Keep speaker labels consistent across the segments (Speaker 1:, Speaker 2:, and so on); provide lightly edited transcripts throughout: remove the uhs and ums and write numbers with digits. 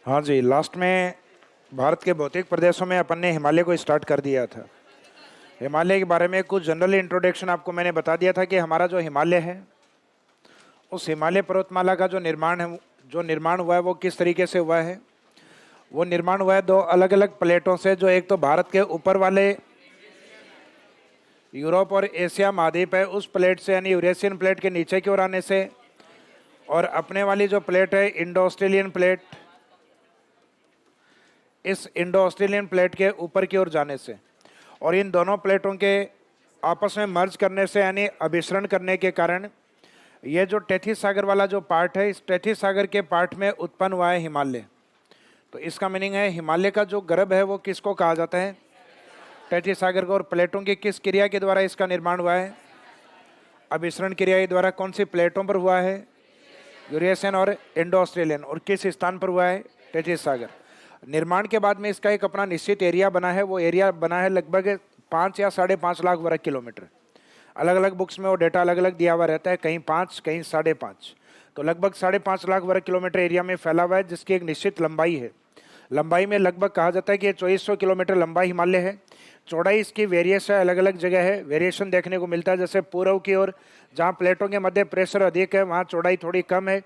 Speaker 1: हाँ जी, लास्ट में भारत के भौतिक प्रदेशों में अपन ने हिमालय को स्टार्ट कर दिया था। हिमालय के बारे में कुछ जनरल इंट्रोडक्शन आपको मैंने बता दिया था कि हमारा जो हिमालय है, उस हिमालय पर्वतमाला का जो निर्माण हुआ है वो किस तरीके से हुआ है। वो निर्माण हुआ है दो अलग अलग प्लेटों से, जो एक तो भारत के ऊपर वाले यूरोप और एशिया महाद्वीप है उस प्लेट से, यानी यूरेशियन प्लेट के नीचे की ओर आने से, और अपने वाली जो प्लेट है इंडो ऑस्ट्रेलियन प्लेट, इस इंडो ऑस्ट्रेलियन प्लेट के ऊपर की ओर जाने से, और इन दोनों प्लेटों के आपस में मर्ज करने से यानी अभिसरण करने के कारण ये जो टेथी सागर वाला जो पार्ट है, इस टेथी सागर के पार्ट में उत्पन्न हुआ है हिमालय। तो इसका मीनिंग है हिमालय का जो गर्भ है वो किसको कहा जाता है? टेथी सागर को। और प्लेटों की किस क्रिया के द्वारा इसका निर्माण हुआ है? अभिसरण क्रिया के द्वारा। कौन सी प्लेटों पर हुआ है? यूरेशियन और इंडो ऑस्ट्रेलियन। और किस स्थान पर हुआ है? टेथी सागर। निर्माण के बाद में इसका एक अपना निश्चित एरिया बना है। वो एरिया बना है लगभग 5 या 5.5 लाख वर्ग किलोमीटर। अलग अलग बुक्स में वो डेटा अलग अलग दिया हुआ रहता है, कहीं 5 कहीं 5.5। तो लगभग 5.5 लाख वर्ग किलोमीटर एरिया में फैला हुआ है, जिसकी एक निश्चित लंबाई है। लंबाई में लगभग कहा जाता है कि 2400 किलोमीटर लंबा हिमालय है। चौड़ाई इसकी वेरियस है, अलग अलग जगह है, वेरिएशन देखने को मिलता है। जैसे पूर्व की ओर जहाँ प्लेटों के मध्य प्रेशर अधिक है वहाँ चौड़ाई थोड़ी कम है,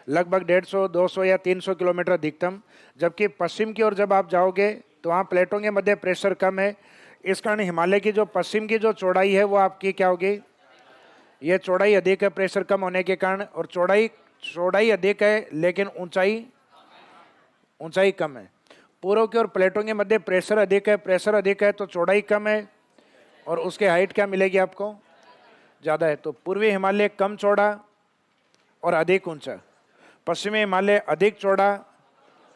Speaker 1: लगभग 150, 200 या 300 किलोमीटर अधिकतम। जबकि पश्चिम की ओर जब आप जाओगे तो वहाँ प्लेटों के मध्य प्रेशर कम है। इस कारण हिमालय की जो पश्चिम की जो चौड़ाई है वो आपकी क्या होगी? ये चौड़ाई अधिक है प्रेशर कम होने के कारण। और चौड़ाई अधिक है लेकिन ऊंचाई कम है। पूर्व की ओर प्लेटों के मध्य प्रेशर अधिक है तो चौड़ाई कम है, और उसके हाइट क्या मिलेगी आपको? ज़्यादा है। तो पूर्वी हिमालय कम चौड़ा और अधिक ऊंचा, पश्चिमी हिमालय अधिक चौड़ा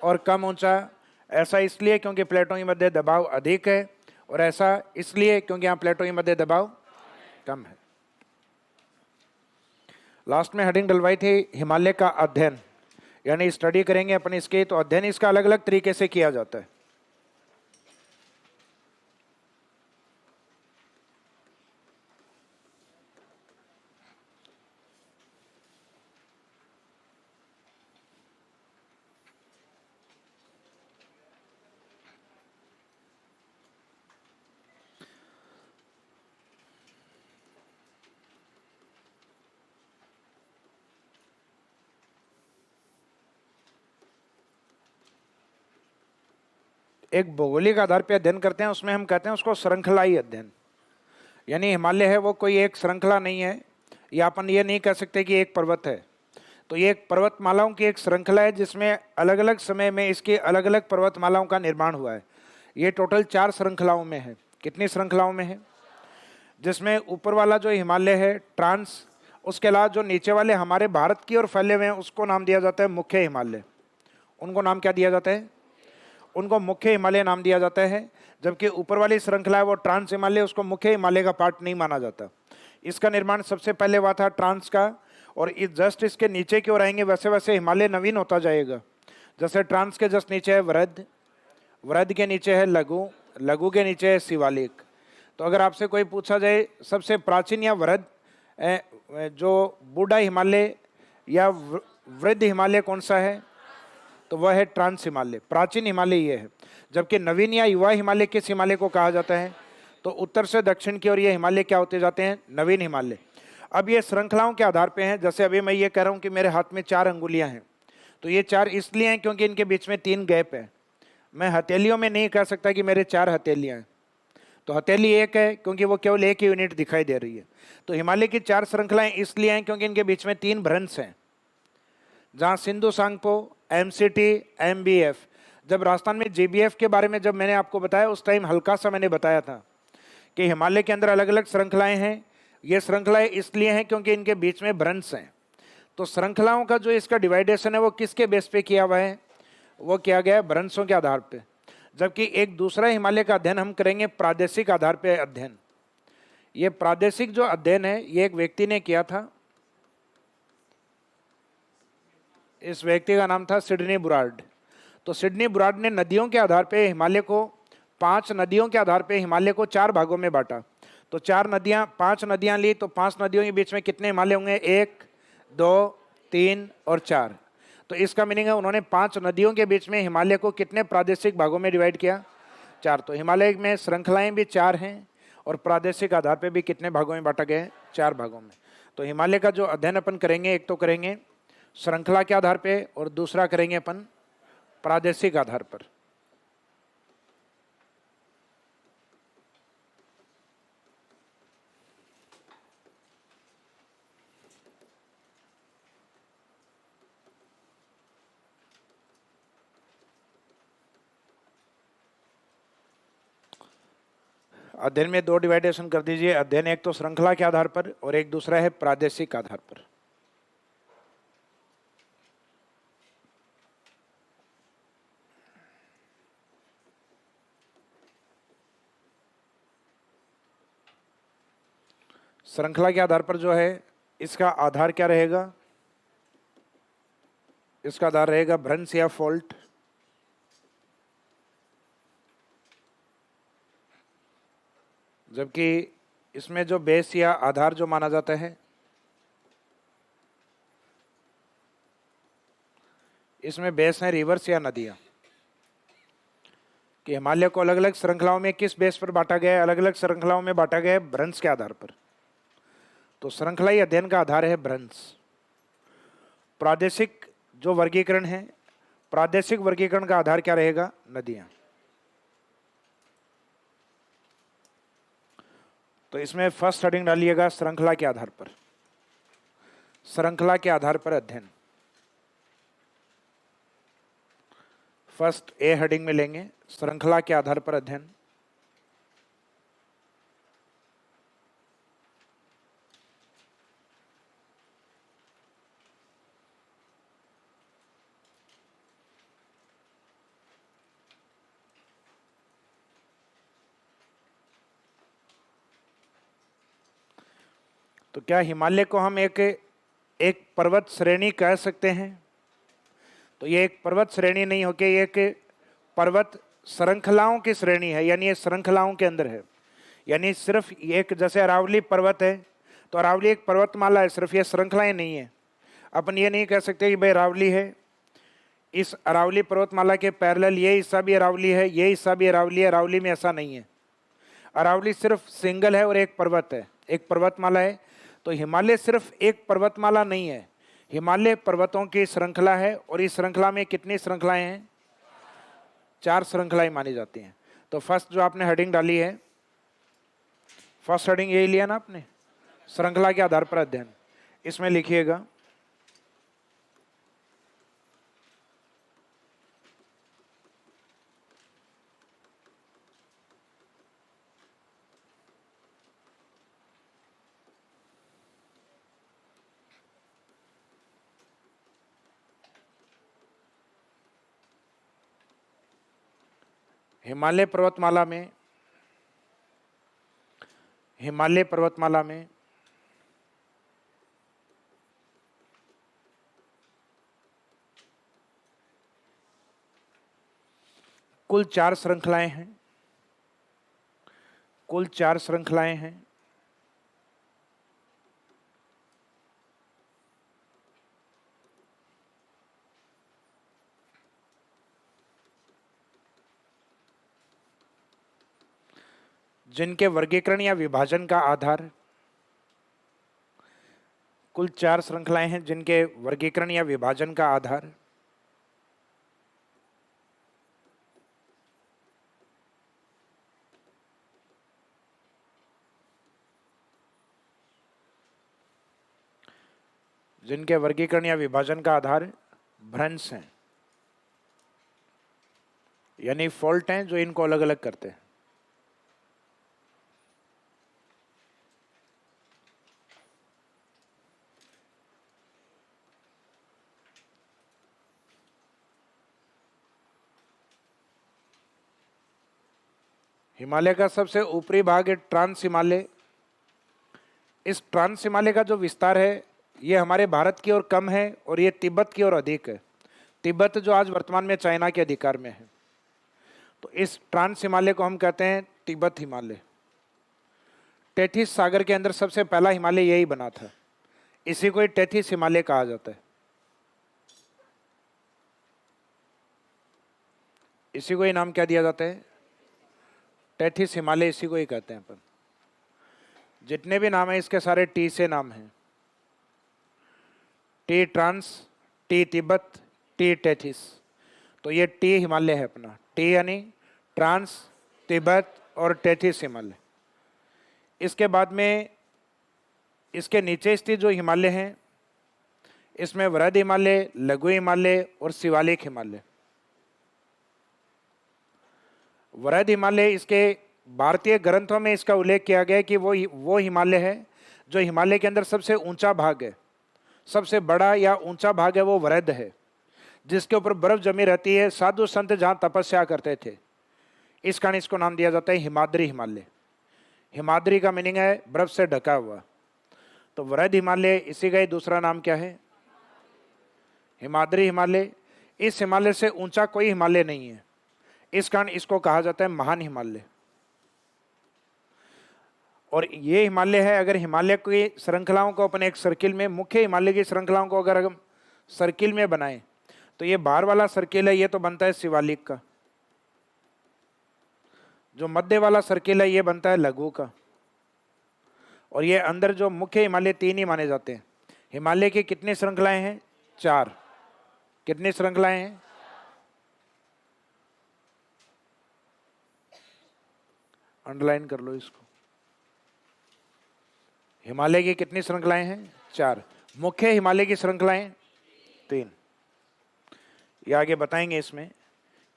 Speaker 1: और कम ऊंचा। ऐसा इसलिए क्योंकि प्लेटों के मध्य दबाव अधिक है, और ऐसा इसलिए क्योंकि यहाँ प्लेटों के मध्य दबाव कम है। लास्ट में हेडिंग डलवाई थी हिमालय का अध्ययन, यानी स्टडी करेंगे अपन इसके। तो अध्ययन इसका अलग अलग तरीके से किया जाता है। एक भौगोलिक आधार पर अध्ययन करते हैं, उसमें हम कहते हैं उसको श्रृंखलाई अध्ययन। यानी हिमालय है वो कोई एक श्रृंखला नहीं है, या अपन ये नहीं कह सकते कि एक पर्वत है। तो ये एक पर्वतमालाओं की एक श्रृंखला है, जिसमें अलग अलग समय में इसकी अलग अलग पर्वतमालाओं का निर्माण हुआ है। ये टोटल 4 श्रृंखलाओं में है। कितनी श्रृंखलाओं में है? जिसमें ऊपर वाला जो हिमालय है ट्रांस, उसके अलावा जो नीचे वाले हमारे भारत की ओर फैले हुए हैं उसको नाम दिया जाता है मुख्य हिमालय। उनको नाम क्या दिया जाता है? उनको मुख्य हिमालय नाम दिया जाता है। जबकि ऊपर वाली श्रृंखला है वो ट्रांस हिमालय, उसको मुख्य हिमालय का पार्ट नहीं माना जाता। इसका निर्माण सबसे पहले हुआ था ट्रांस का, और इस जस्ट इसके नीचे की ओर आएंगे वैसे वैसे हिमालय नवीन होता जाएगा। जैसे ट्रांस के जस्ट नीचे है वृद्ध, वृद्ध के नीचे है लघु, लघु के नीचे है शिवालिक। तो अगर आपसे कोई पूछा जाए सबसे प्राचीन या वृद्ध जो बूढ़ा हिमालय या वृद्ध हिमालय कौन सा है, तो वह है ट्रांस हिमालय, प्राचीन हिमालय ये है। जबकि नवीन या युवा हिमालय किस हिमालय को कहा जाता है? तो उत्तर से दक्षिण की ओर ये हिमालय क्या होते जाते हैं? नवीन हिमालय। अब ये श्रृंखलाओं के आधार पे हैं। जैसे अभी मैं ये कह रहा हूँ कि मेरे हाथ में 4 अंगुलियाँ हैं, तो ये 4 इसलिए हैं क्योंकि इनके बीच में 3 गैप है। मैं हथेलियों में नहीं कह सकता कि मेरे 4 हथेलियाँ हैं। तो हथेली एक है क्योंकि वो केवल एक ही यूनिट दिखाई दे रही है। तो हिमालय की 4 श्रृंखलाएं इसलिए हैं क्योंकि इनके बीच में 3 भ्रंश हैं। जहाँ सिंधु सांगपो, MCT, MBF। जब राजस्थान में GBF के बारे में जब मैंने आपको बताया उस टाइम हल्का सा मैंने बताया था कि हिमालय के अंदर अलग अलग श्रृंखलाएं हैं। ये श्रृंखलाएं इसलिए हैं क्योंकि इनके बीच में भ्रंश हैं। तो श्रृंखलाओं का जो इसका डिवाइडेशन है वो किसके बेस पे किया हुआ है? वो किया गया है भ्रंशों के आधार पे। जबकि एक दूसरा हिमालय का अध्ययन हम करेंगे प्रादेशिक आधार पे अध्ययन। ये प्रादेशिक जो अध्ययन है ये एक व्यक्ति ने किया था। इस व्यक्ति का नाम था सिडनी बुरार्ड। तो सिडनी बुरार्ड ने नदियों के आधार पे हिमालय को 5 नदियों के आधार पे हिमालय को 4 भागों में बांटा। तो 5 नदियां ली, तो 5 नदियों के बीच में कितने हिमालय होंगे? 1, 2, 3 और 4। तो इसका मीनिंग है उन्होंने 5 नदियों के बीच में हिमालय को कितने प्रादेशिक भागों में डिवाइड किया? 4। तो हिमालय में श्रृंखलाएं भी 4 हैं और प्रादेशिक आधार पे भी कितने भागों में बांटा गया है? 4 भागों में। तो हिमालय का जो अध्ययन अपन करेंगे, एक तो करेंगे श्रृंखला के आधार पे और दूसरा करेंगे अपन प्रादेशिक आधार पर। अध्ययन में 2 डिवाइडेशन कर दीजिए। अध्ययन एक तो श्रृंखला के आधार पर और एक दूसरा है प्रादेशिक आधार पर। श्रृंखला के आधार पर जो है इसका आधार क्या रहेगा? इसका आधार रहेगा भ्रंश या फॉल्ट। जबकि इसमें जो बेस या आधार जो माना जाता है, इसमें बेस है रिवर्स या नदियां। कि हिमालय को अलग अलग श्रृंखलाओं में किस बेस पर बांटा गया है? अलग अलग श्रृंखलाओं में बांटा गया है भ्रंश के आधार पर। तो श्रृंखलाई अध्ययन का आधार है भ्रंश। प्रादेशिक जो वर्गीकरण है, प्रादेशिक वर्गीकरण का आधार क्या रहेगा? नदियां। तो इसमें फर्स्ट हेडिंग डालिएगा श्रृंखला के आधार पर। श्रृंखला के आधार पर अध्ययन फर्स्ट ए हेडिंग में लेंगे, श्रृंखला के आधार पर अध्ययन। तो क्या हिमालय को हम एक पर्वत श्रेणी कह सकते हैं? तो ये एक पर्वत श्रेणी नहीं होके ये एक पर्वत श्रृंखलाओं की श्रेणी है, यानी ये श्रृंखलाओं के अंदर है। यानी सिर्फ एक, जैसे अरावली पर्वत है तो अरावली एक पर्वतमाला है, सिर्फ ये श्रृंखलाएं नहीं है। अपन ये नहीं कह सकते कि भाई अरावली है, इस अरावली पर्वतमाला के पैरेलल ये हिस्सा भी अरावली है, ये हिस्सा भी अरावली है। अरावली में ऐसा नहीं है। अरावली सिर्फ सिंगल है और एक पर्वत है, एक पर्वतमाला है। तो हिमालय सिर्फ एक पर्वतमाला नहीं है, हिमालय पर्वतों की श्रृंखला है। और इस श्रृंखला में कितनी श्रृंखलाएं हैं? 4 श्रृंखलाएं मानी जाती हैं। तो फर्स्ट जो आपने हेडिंग डाली है, फर्स्ट हेडिंग यही लिया ना आपने, श्रृंखला के आधार पर अध्ययन। इसमें लिखिएगा हिमालय पर्वतमाला में कुल 4 श्रृंखलाएं हैं। कुल 4 श्रृंखलाएं हैं। जिनके वर्गीकरण या विभाजन का आधार, कुल 4 श्रृंखलाएं हैं जिनके वर्गीकरण या विभाजन का आधार जिनके वर्गीकरण या विभाजन का आधार भ्रंश हैं, यानी फॉल्ट हैं जो इनको अलग अलग करते हैं। हिमालय का सबसे ऊपरी भाग है ट्रांस हिमालय। इस ट्रांस हिमालय का जो विस्तार है ये हमारे भारत की ओर कम है और ये तिब्बत की ओर अधिक है। तिब्बत जो आज वर्तमान में चाइना के अधिकार में है। तो इस ट्रांस हिमालय को हम कहते हैं तिब्बत हिमालय। टेथिस सागर के अंदर सबसे पहला हिमालय यही बना था, इसी को टेथिस हिमालय कहा जाता है। इसी को ही नाम क्या दिया जाता है? टेथिस हिमालय, इसी को ही कहते हैं अपन। जितने भी नाम है इसके सारे टी से नाम हैं। T trans, T Tibet, T Tethys. तो ये टी हिमालय है अपना। टी यानी ट्रांस, तिब्बत और टेथिस हिमालय। इसके बाद में इसके नीचे स्थित जो हिमालय हैं इसमें वृहद हिमालय, लघु हिमालय और शिवालिक हिमालय। वृहद हिमालय, इसके भारतीय ग्रंथों में इसका उल्लेख किया गया है कि वो हिमालय है जो हिमालय के अंदर सबसे ऊंचा भाग है, सबसे बड़ा या ऊंचा भाग है वो वृहद है, जिसके ऊपर बर्फ जमी रहती है। साधु संत जहाँ तपस्या करते थे, इस कारण इसको नाम दिया जाता है हिमाद्री हिमालय। हिमाद्री का मीनिंग है बर्फ से ढका हुआ। तो वृहद हिमालय, इसी का ही दूसरा नाम क्या है? हिमाद्री हिमालय। इस हिमालय से ऊंचा कोई हिमालय नहीं है, इस कारण इसको कहा जाता है महान हिमालय। और ये हिमालय है, अगर हिमालय की श्रृंखलाओं को अपने एक सर्किल में, मुख्य हिमालय की श्रृंखलाओं को अगर हम सर्किल में बनाएं तो ये बाहर वाला सर्किल है, ये तो बनता है शिवालिक का। जो मध्य वाला सर्किल है ये बनता है लघु का। और ये अंदर जो मुख्य हिमालय 3 ही माने जाते हैं। हिमालय की कितनी श्रृंखलाएं हैं? 4। कितनी श्रृंखलाएं हैं? अंडरलाइन कर लो इसको। हिमालय की कितनी श्रृंखलाएं हैं? 4। मुख्य हिमालय की श्रृंखलाएं 3। ये आगे बताएंगे इसमें,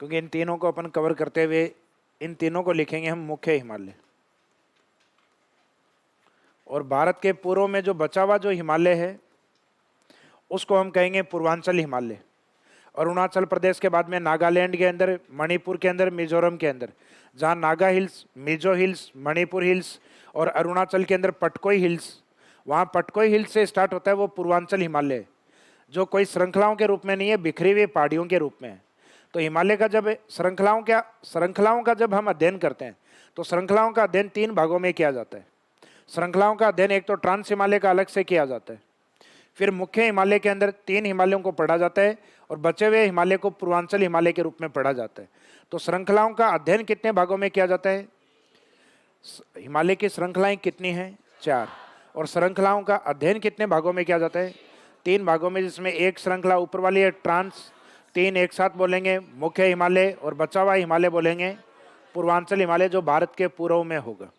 Speaker 1: क्योंकि इन तीनों को अपन कवर करते हुए इन तीनों को लिखेंगे हम मुख्य हिमालय। और भारत के पूर्व में जो बचा हुआ जो हिमालय है उसको हम कहेंगे पूर्वांचल हिमालय। अरुणाचल प्रदेश के बाद में नागालैंड के अंदर, मणिपुर के अंदर, मिजोरम के अंदर, जहाँ Naga hills, Mizo hills, Manipur hills और अरुणाचल के अंदर पटकोई हिल्स, वहाँ पटकोई हिल्स से स्टार्ट होता है वो पूर्वांचल हिमालय, जो कोई श्रृंखलाओं के रूप में नहीं है, बिखरी हुई पहाड़ियों के रूप में है। तो हिमालय का जब श्रृंखलाओं का जब हम अध्ययन करते हैं तो श्रृंखलाओं का अध्ययन 3 भागों में किया जाता है। श्रृंखलाओं का अध्ययन एक तो ट्रांस हिमालय का अलग से किया जाता है, फिर मुख्य हिमालय के अंदर 3 हिमालयों को पढ़ा जाता है और बचे हुए हिमालय को पूर्वांचल हिमालय के रूप में पढ़ा जाता है। तो श्रृंखलाओं का अध्ययन कितने भागों में किया जाता है? हिमालय की श्रृंखलाएं कितनी हैं? 4। और श्रृंखलाओं का अध्ययन कितने भागों में किया जाता है? 3 भागों में, जिसमें एक श्रृंखला ऊपर वाली है ट्रांस, 3 एक साथ बोलेंगे मुख्य हिमालय, और बचा हुआ हिमालय बोलेंगे पूर्वांचल हिमालय, जो भारत के पूर्व में होगा।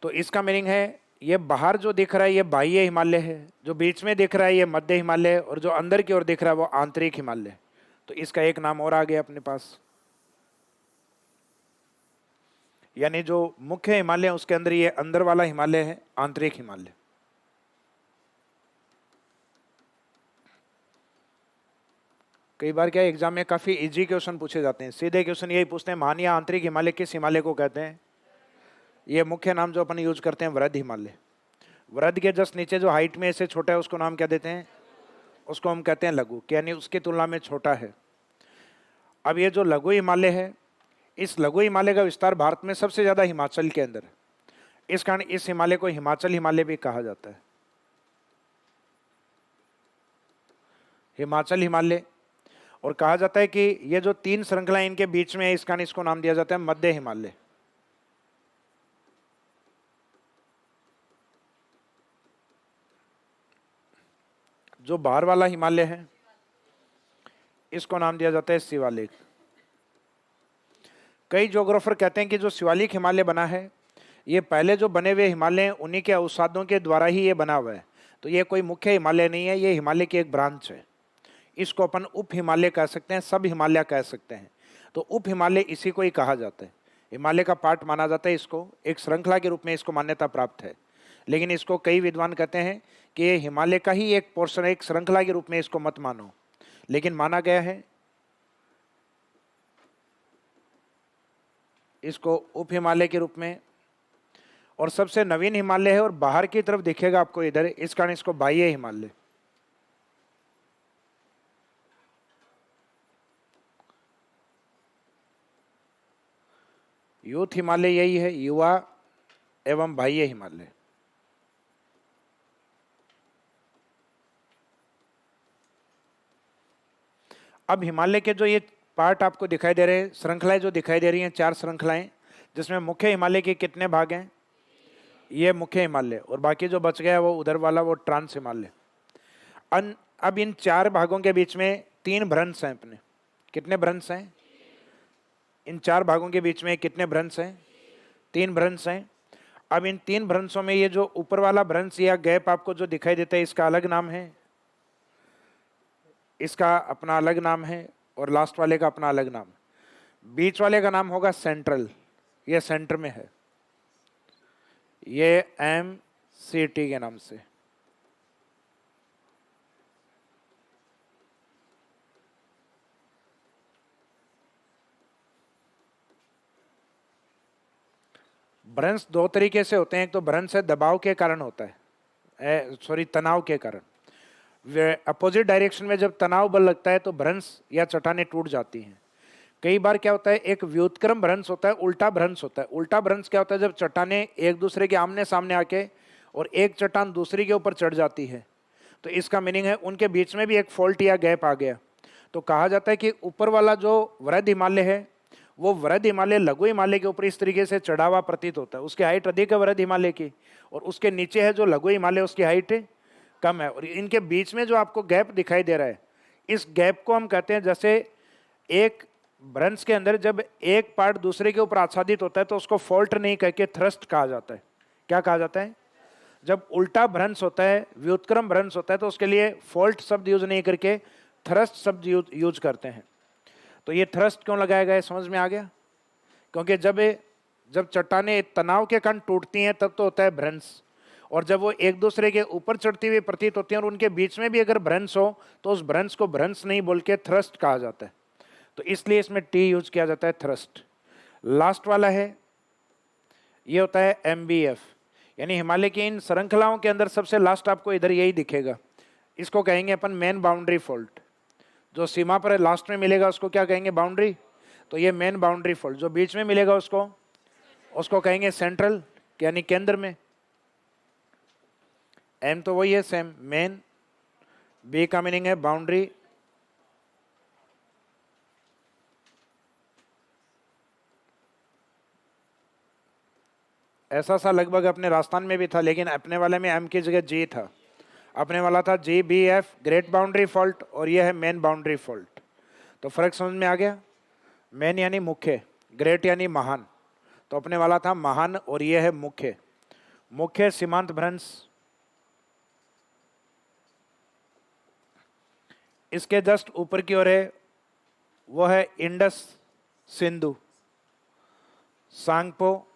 Speaker 1: तो इसका मीनिंग है ये बाहर जो दिख रहा है ये बाह्य हिमालय है, जो बीच में दिख रहा है ये मध्य हिमालय, और जो अंदर की ओर दिख रहा है वो आंतरिक हिमालय। तो इसका एक नाम और आ गया अपने पास, यानी जो मुख्य हिमालय है उसके अंदर ये अंदर वाला हिमालय है आंतरिक हिमालय। कई बार क्या एग्जाम में काफी इजी क्वेश्चन पूछे जाते हैं, सीधे क्वेश्चन यही पूछते हैं महान या आंतरिक हिमालय किस हिमालय को कहते हैं? ये मुख्य नाम जो अपन यूज करते हैं वृहद हिमालय। वृहद के जस्ट नीचे जो हाइट में ऐसे छोटा है उसको नाम क्या देते हैं? उसको हम कहते हैं लघु, यानी उसकी तुलना में छोटा है। अब ये जो लघु हिमालय है, इस लघु हिमालय का विस्तार भारत में सबसे ज्यादा हिमाचल के अंदर, इस कारण इस हिमालय को हिमाचल हिमालय भी कहा जाता है। हिमाचल हिमालय। और कहा जाता है कि ये जो 3 श्रृंखलाएं इनके बीच में है, इस कारण इसको नाम दिया जाता है मध्य हिमालय। जो बाहर वाला हिमालय है इसको नाम दिया जाता है शिवालिक। कई ज्योग्राफर कहते हैं कि जो शिवालिक हिमालय बना है ये पहले जो बने हुए हिमालय हैं उन्हीं के अवसादों के द्वारा ही ये बना हुआ है। तो ये कोई मुख्य हिमालय नहीं है, ये हिमालय की एक ब्रांच है। इसको अपन उप हिमालय कह सकते हैं, सब हिमालय कह सकते हैं। तो उप हिमालय इसी को ही कहा जाता है, हिमालय का पार्ट माना जाता है। इसको एक श्रृंखला के रूप में इसको मान्यता प्राप्त है, लेकिन इसको कई विद्वान कहते हैं कि ये हिमालय का ही एक पोर्शन, एक श्रृंखला के रूप में इसको मत मानो, लेकिन माना गया है इसको उप हिमालय के रूप में। और सबसे नवीन हिमालय है और बाहर की तरफ दिखेगा आपको इधर, इस कारण इसको बाह्य हिमालय। यूथ हिमालय यही है, युवा एवं बाह्य हिमालय। अब हिमालय के जो ये पार्ट आपको दिखाई दे रहे हैं, श्रृंखलाएं जो दिखाई दे रही हैं, 4 श्रृंखलाएं, जिसमें मुख्य हिमालय के कितने भाग हैं? ये मुख्य हिमालय, और बाकी जो बच गया वो उधर वाला वो ट्रांस हिमालय। अब इन 4 भागों के बीच में 3 भ्रंश हैं अपने। कितने भ्रंश हैं? इन 4 भागों के बीच में कितने भ्रंश हैं? 3 भ्रंश हैं। अब इन 3 भ्रंशों में ये जो ऊपर वाला भ्रंश या गैप आपको जो दिखाई देता है, इसका अलग नाम है, इसका अपना अलग नाम है, और लास्ट वाले का अपना अलग नाम। बीच वाले का नाम होगा सेंट्रल, ये सेंटर में है, ये MCT के नाम से। भ्रंश 2 तरीके से होते हैं। एक तो भ्रंश है दबाव के कारण होता है, सॉरी तनाव के कारण। अपोजिट डायरेक्शन में जब तनाव बल लगता है तो भ्रंश या चट्टानें टूट जाती हैं। कई बार क्या होता है, एक व्युत्क्रम भ्रंश होता है, उल्टा भ्रंश होता है। उल्टा भ्रंश क्या होता है, जब चट्टानें एक दूसरे के आमने सामने आके और एक चट्टान दूसरी के ऊपर चढ़ जाती है, तो इसका मीनिंग है उनके बीच में भी एक फॉल्ट या गैप आ गया। तो कहा जाता है कि ऊपर वाला जो वृहद हिमालय है, वो वृहद हिमालय लघु हिमालय के ऊपर इस तरीके से चढ़ा हुआ प्रतीत होता है। उसकी हाइट अधिक है वृहद हिमालय की, और उसके नीचे है जो लघु हिमालय, उसकी हाइट कम है। और इनके बीच में जो आपको गैप दिखाई दे रहा है, इस गैप को हम कहते हैं, जैसे एक भ्रंश के अंदर जब एक पार्ट दूसरे के ऊपर आच्छादित होता है तो उसको फॉल्ट नहीं कह के थ्रस्ट कहा जाता है। क्या कहा जाता है? जब उल्टा भ्रंश होता है, व्युत्क्रम भ्रंश होता है, तो उसके लिए फॉल्ट शब्द यूज नहीं करके थ्रस्ट शब्द यूज करते हैं। तो ये थ्रस्ट क्यों लगाया गया है, समझ में आ गया? क्योंकि जब चट्टानें तनाव के कारण टूटती हैं तब तो होता है भ्रंश, और जब वो एक दूसरे के ऊपर चढ़ती हुई प्रतीत होती हैं और उनके बीच में भी अगर भ्रंश हो तो उस भ्रंश को भ्रंश नहीं बोल के थ्रस्ट कहा जाता है। तो इसलिए इसमें टी यूज किया जाता है, थ्रस्ट। लास्ट वाला है, ये होता है MBF, यानी हिमालय की इन श्रृंखलाओं के अंदर सबसे लास्ट आपको इधर यही दिखेगा। इसको कहेंगे अपन मेन बाउंड्री फॉल्ट। जो सीमा पर लास्ट में मिलेगा उसको क्या कहेंगे? बाउंड्री। तो ये मेन बाउंड्री फॉल्ट। जो बीच में मिलेगा उसको कहेंगे सेंट्रल, यानी केंद्र में। M तो वही है सेम, मेन। B का मीनिंग है बाउंड्री। ऐसा सा लगभग अपने राजस्थान में भी था, लेकिन अपने वाले में M की जगह G था। अपने वाला था GBF, ग्रेट बाउंड्री फॉल्ट, और यह है मेन बाउंड्री फॉल्ट। तो फर्क समझ में आ गया? मेन यानी मुख्य, ग्रेट यानी महान। तो अपने वाला था महान और यह है मुख्य। मुख्य सीमांत भ्रंश। इसके जस्ट ऊपर की ओर है, वो है इंडस सिंधु, सांगपो,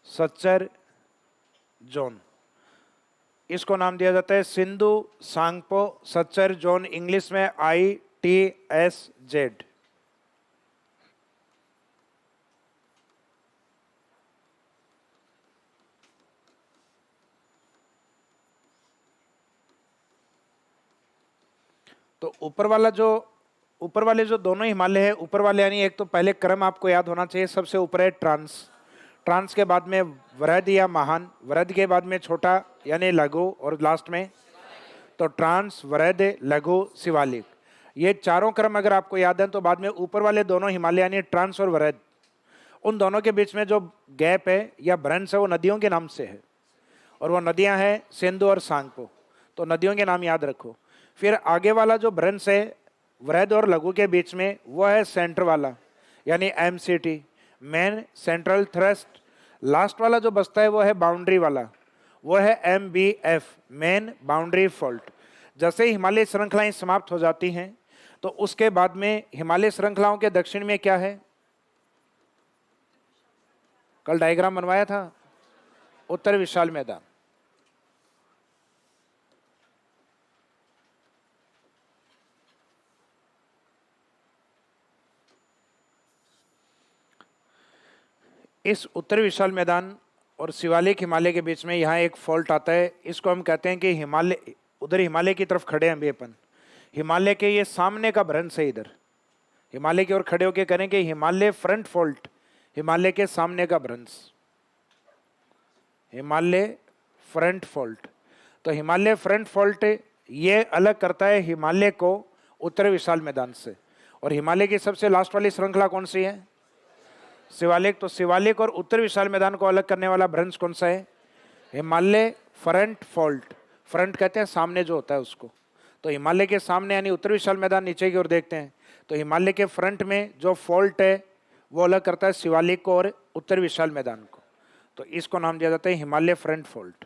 Speaker 1: सच्चर जोन। इसको नाम दिया जाता है सिंधु सांगपो सच्चर जोन, इंग्लिश में ITSZ। तो ऊपर वाले जो दोनों हिमालय है, ऊपर वाले यानी एक तो पहले क्रम आपको याद होना चाहिए, सबसे ऊपर है ट्रांस, ट्रांस के बाद में वृहद या महान, वृहद के बाद में छोटा यानी लघु, और लास्ट में तो ट्रांस, वृहद, लघु, शिवालिक। ये चारों क्रम अगर आपको याद है तो बाद में ऊपर वाले दोनों हिमालय यानी ट्रांस और वृहद, उन दोनों के बीच में जो गैप है या भ्रंश है वो नदियों के नाम से है, और वो नदियां हैं सिंधु और सांगपो। तो नदियों के नाम याद रखो। फिर आगे वाला जो भ्रंश है वृहद और लघु के बीच में, वो है सेंटर वाला यानी MCT, main central thrust. Last वाला जो बचता है वो है बाउंड्री वाला, वो है MBF, मेन बाउंड्री फॉल्ट। जैसे ही हिमालय श्रृंखलाएं समाप्त हो जाती हैं तो उसके बाद में हिमालय श्रृंखलाओं के दक्षिण में क्या है? कल डायग्राम बनवाया था, उत्तर विशाल मैदान। इस उत्तर विशाल मैदान और शिवालिक हिमालय के बीच में यहाँ एक फॉल्ट आता है। इसको हम कहते हैं कि हिमालय, उधर हिमालय की तरफ खड़े हैं अभी अपन, हिमालय के ये सामने का भ्रंश है। इधर हिमालय की ओर खड़े होकर करेंगे हिमालय फ्रंट फॉल्ट, हिमालय के सामने का भ्रंश, हिमालय फ्रंट फॉल्ट। तो हिमालय फ्रंट फॉल्ट ये अलग करता है हिमालय को उत्तर विशाल मैदान से, और हिमालय की सबसे लास्ट वाली श्रृंखला कौन सी है? शिवालिक। तो शिवालिक और उत्तर विशाल मैदान को अलग करने वाला भ्रंश कौन सा है? Himalaya front fault. फ्रंट कहते हैं सामने जो होता है उसको। तो हिमालय के सामने यानी उत्तर विशाल मैदान नीचे की ओर देखते हैं, तो हिमालय के फ्रंट में जो फॉल्ट है वो अलग करता है शिवालिक को और उत्तर विशाल मैदान को। तो इसको नाम दिया जाता है हिमालय फ्रंट फॉल्ट।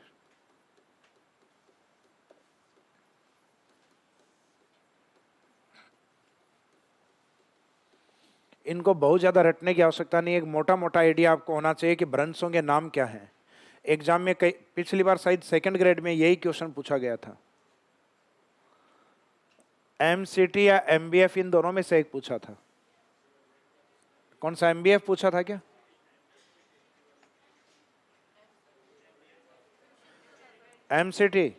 Speaker 1: इनको बहुत ज़्यादा रटने की आवश्यकता नहीं है, एक मोटा मोटा आइडिया आपको होना चाहिए कि भ्रंशों के नाम क्या हैं। एग्जाम में कई पिछली बार शायद सेकंड ग्रेड में यही क्वेश्चन पूछा गया था। एमसीटी या एमबीएफ इन दोनों में से एक पूछा था। कौन सा? एमबीएफ पूछा था क्या? एमसीटी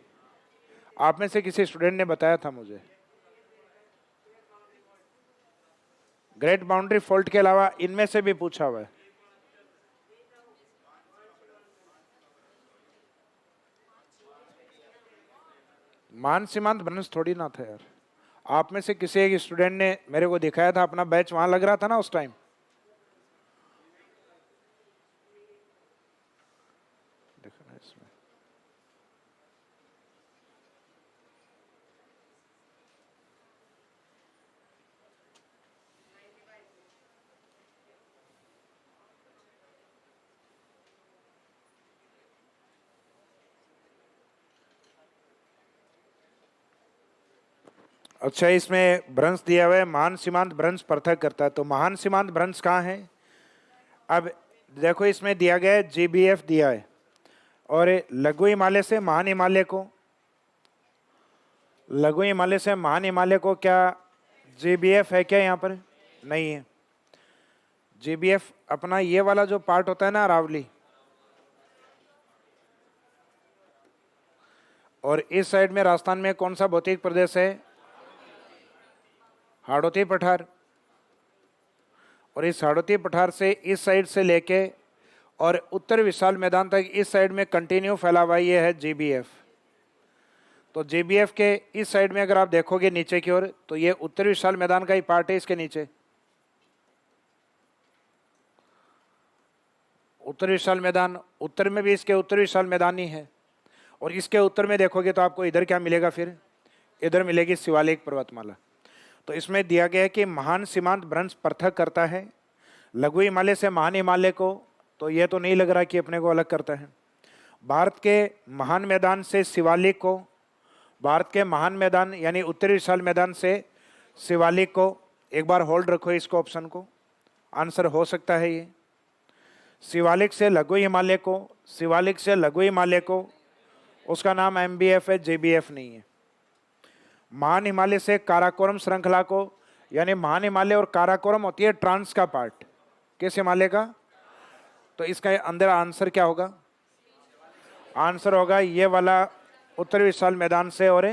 Speaker 1: आप में से किसी स्टूडेंट ने बताया था मुझे। ग्रेट बाउंड्री फॉल्ट के अलावा इनमें से भी पूछा हुआ है। मान सीमांत भ्रंश थोड़ी ना था यार। आप में से किसी एक स्टूडेंट ने मेरे को दिखाया था, अपना बैच वहां लग रहा था ना उस टाइम। देखो ना इसमें। अच्छा, इसमें भ्रंश दिया हुआ है महान सीमांत भ्रंश पृथक करता है। तो महान सीमांत भ्रंश कहाँ है? अब देखो इसमें दिया गया है जीबीएफ दिया है, और लघु हिमालय से महान हिमालय को, लघु हिमालय से महान हिमालय को क्या जीबीएफ है क्या यहाँ पर? नहीं है। जीबीएफ अपना ये वाला जो पार्ट होता है ना अरावली, और इस साइड में राजस्थान में कौन सा भौतिक प्रदेश है? हाड़ौती पठार। और इस हाड़ौती पठार से इस साइड से लेके और उत्तर विशाल मैदान तक इस साइड में कंटिन्यू फैला हुआ ये है जीबीएफ। तो जीबीएफ के इस साइड में अगर आप देखोगे नीचे की ओर, तो ये उत्तर विशाल मैदान का ही पार्ट है। इसके नीचे उत्तर विशाल मैदान, उत्तर में भी इसके उत्तर विशाल मैदान ही है। और इसके उत्तर में देखोगे तो आपको इधर क्या मिलेगा? फिर इधर मिलेगी शिवालिक पर्वतमाला। तो इसमें दिया गया है कि महान सीमांत भ्रंश पृथक करता है लघु हिमालय से महान हिमालय को। तो ये तो नहीं लग रहा कि अपने को अलग करता है। भारत के महान मैदान से शिवालिक को, भारत के महान मैदान यानी उत्तरी विशाल मैदान से शिवालिक को, एक बार होल्ड रखो इसको, ऑप्शन को, आंसर हो सकता है ये। शिवालिक से लघु हिमालय को, शिवालिक से लघु हिमालय को, उसका नाम एमबीएफ है, जेबीएफ नहीं है। महान हिमालय से काराकोरम श्रृंखला को, यानी महान हिमालय और काराकोरम होती है ट्रांस का पार्ट, किस हिमालय का? तो इसका अंदर आंसर क्या होगा? आंसर होगा ये वाला उत्तर विशाल मैदान से और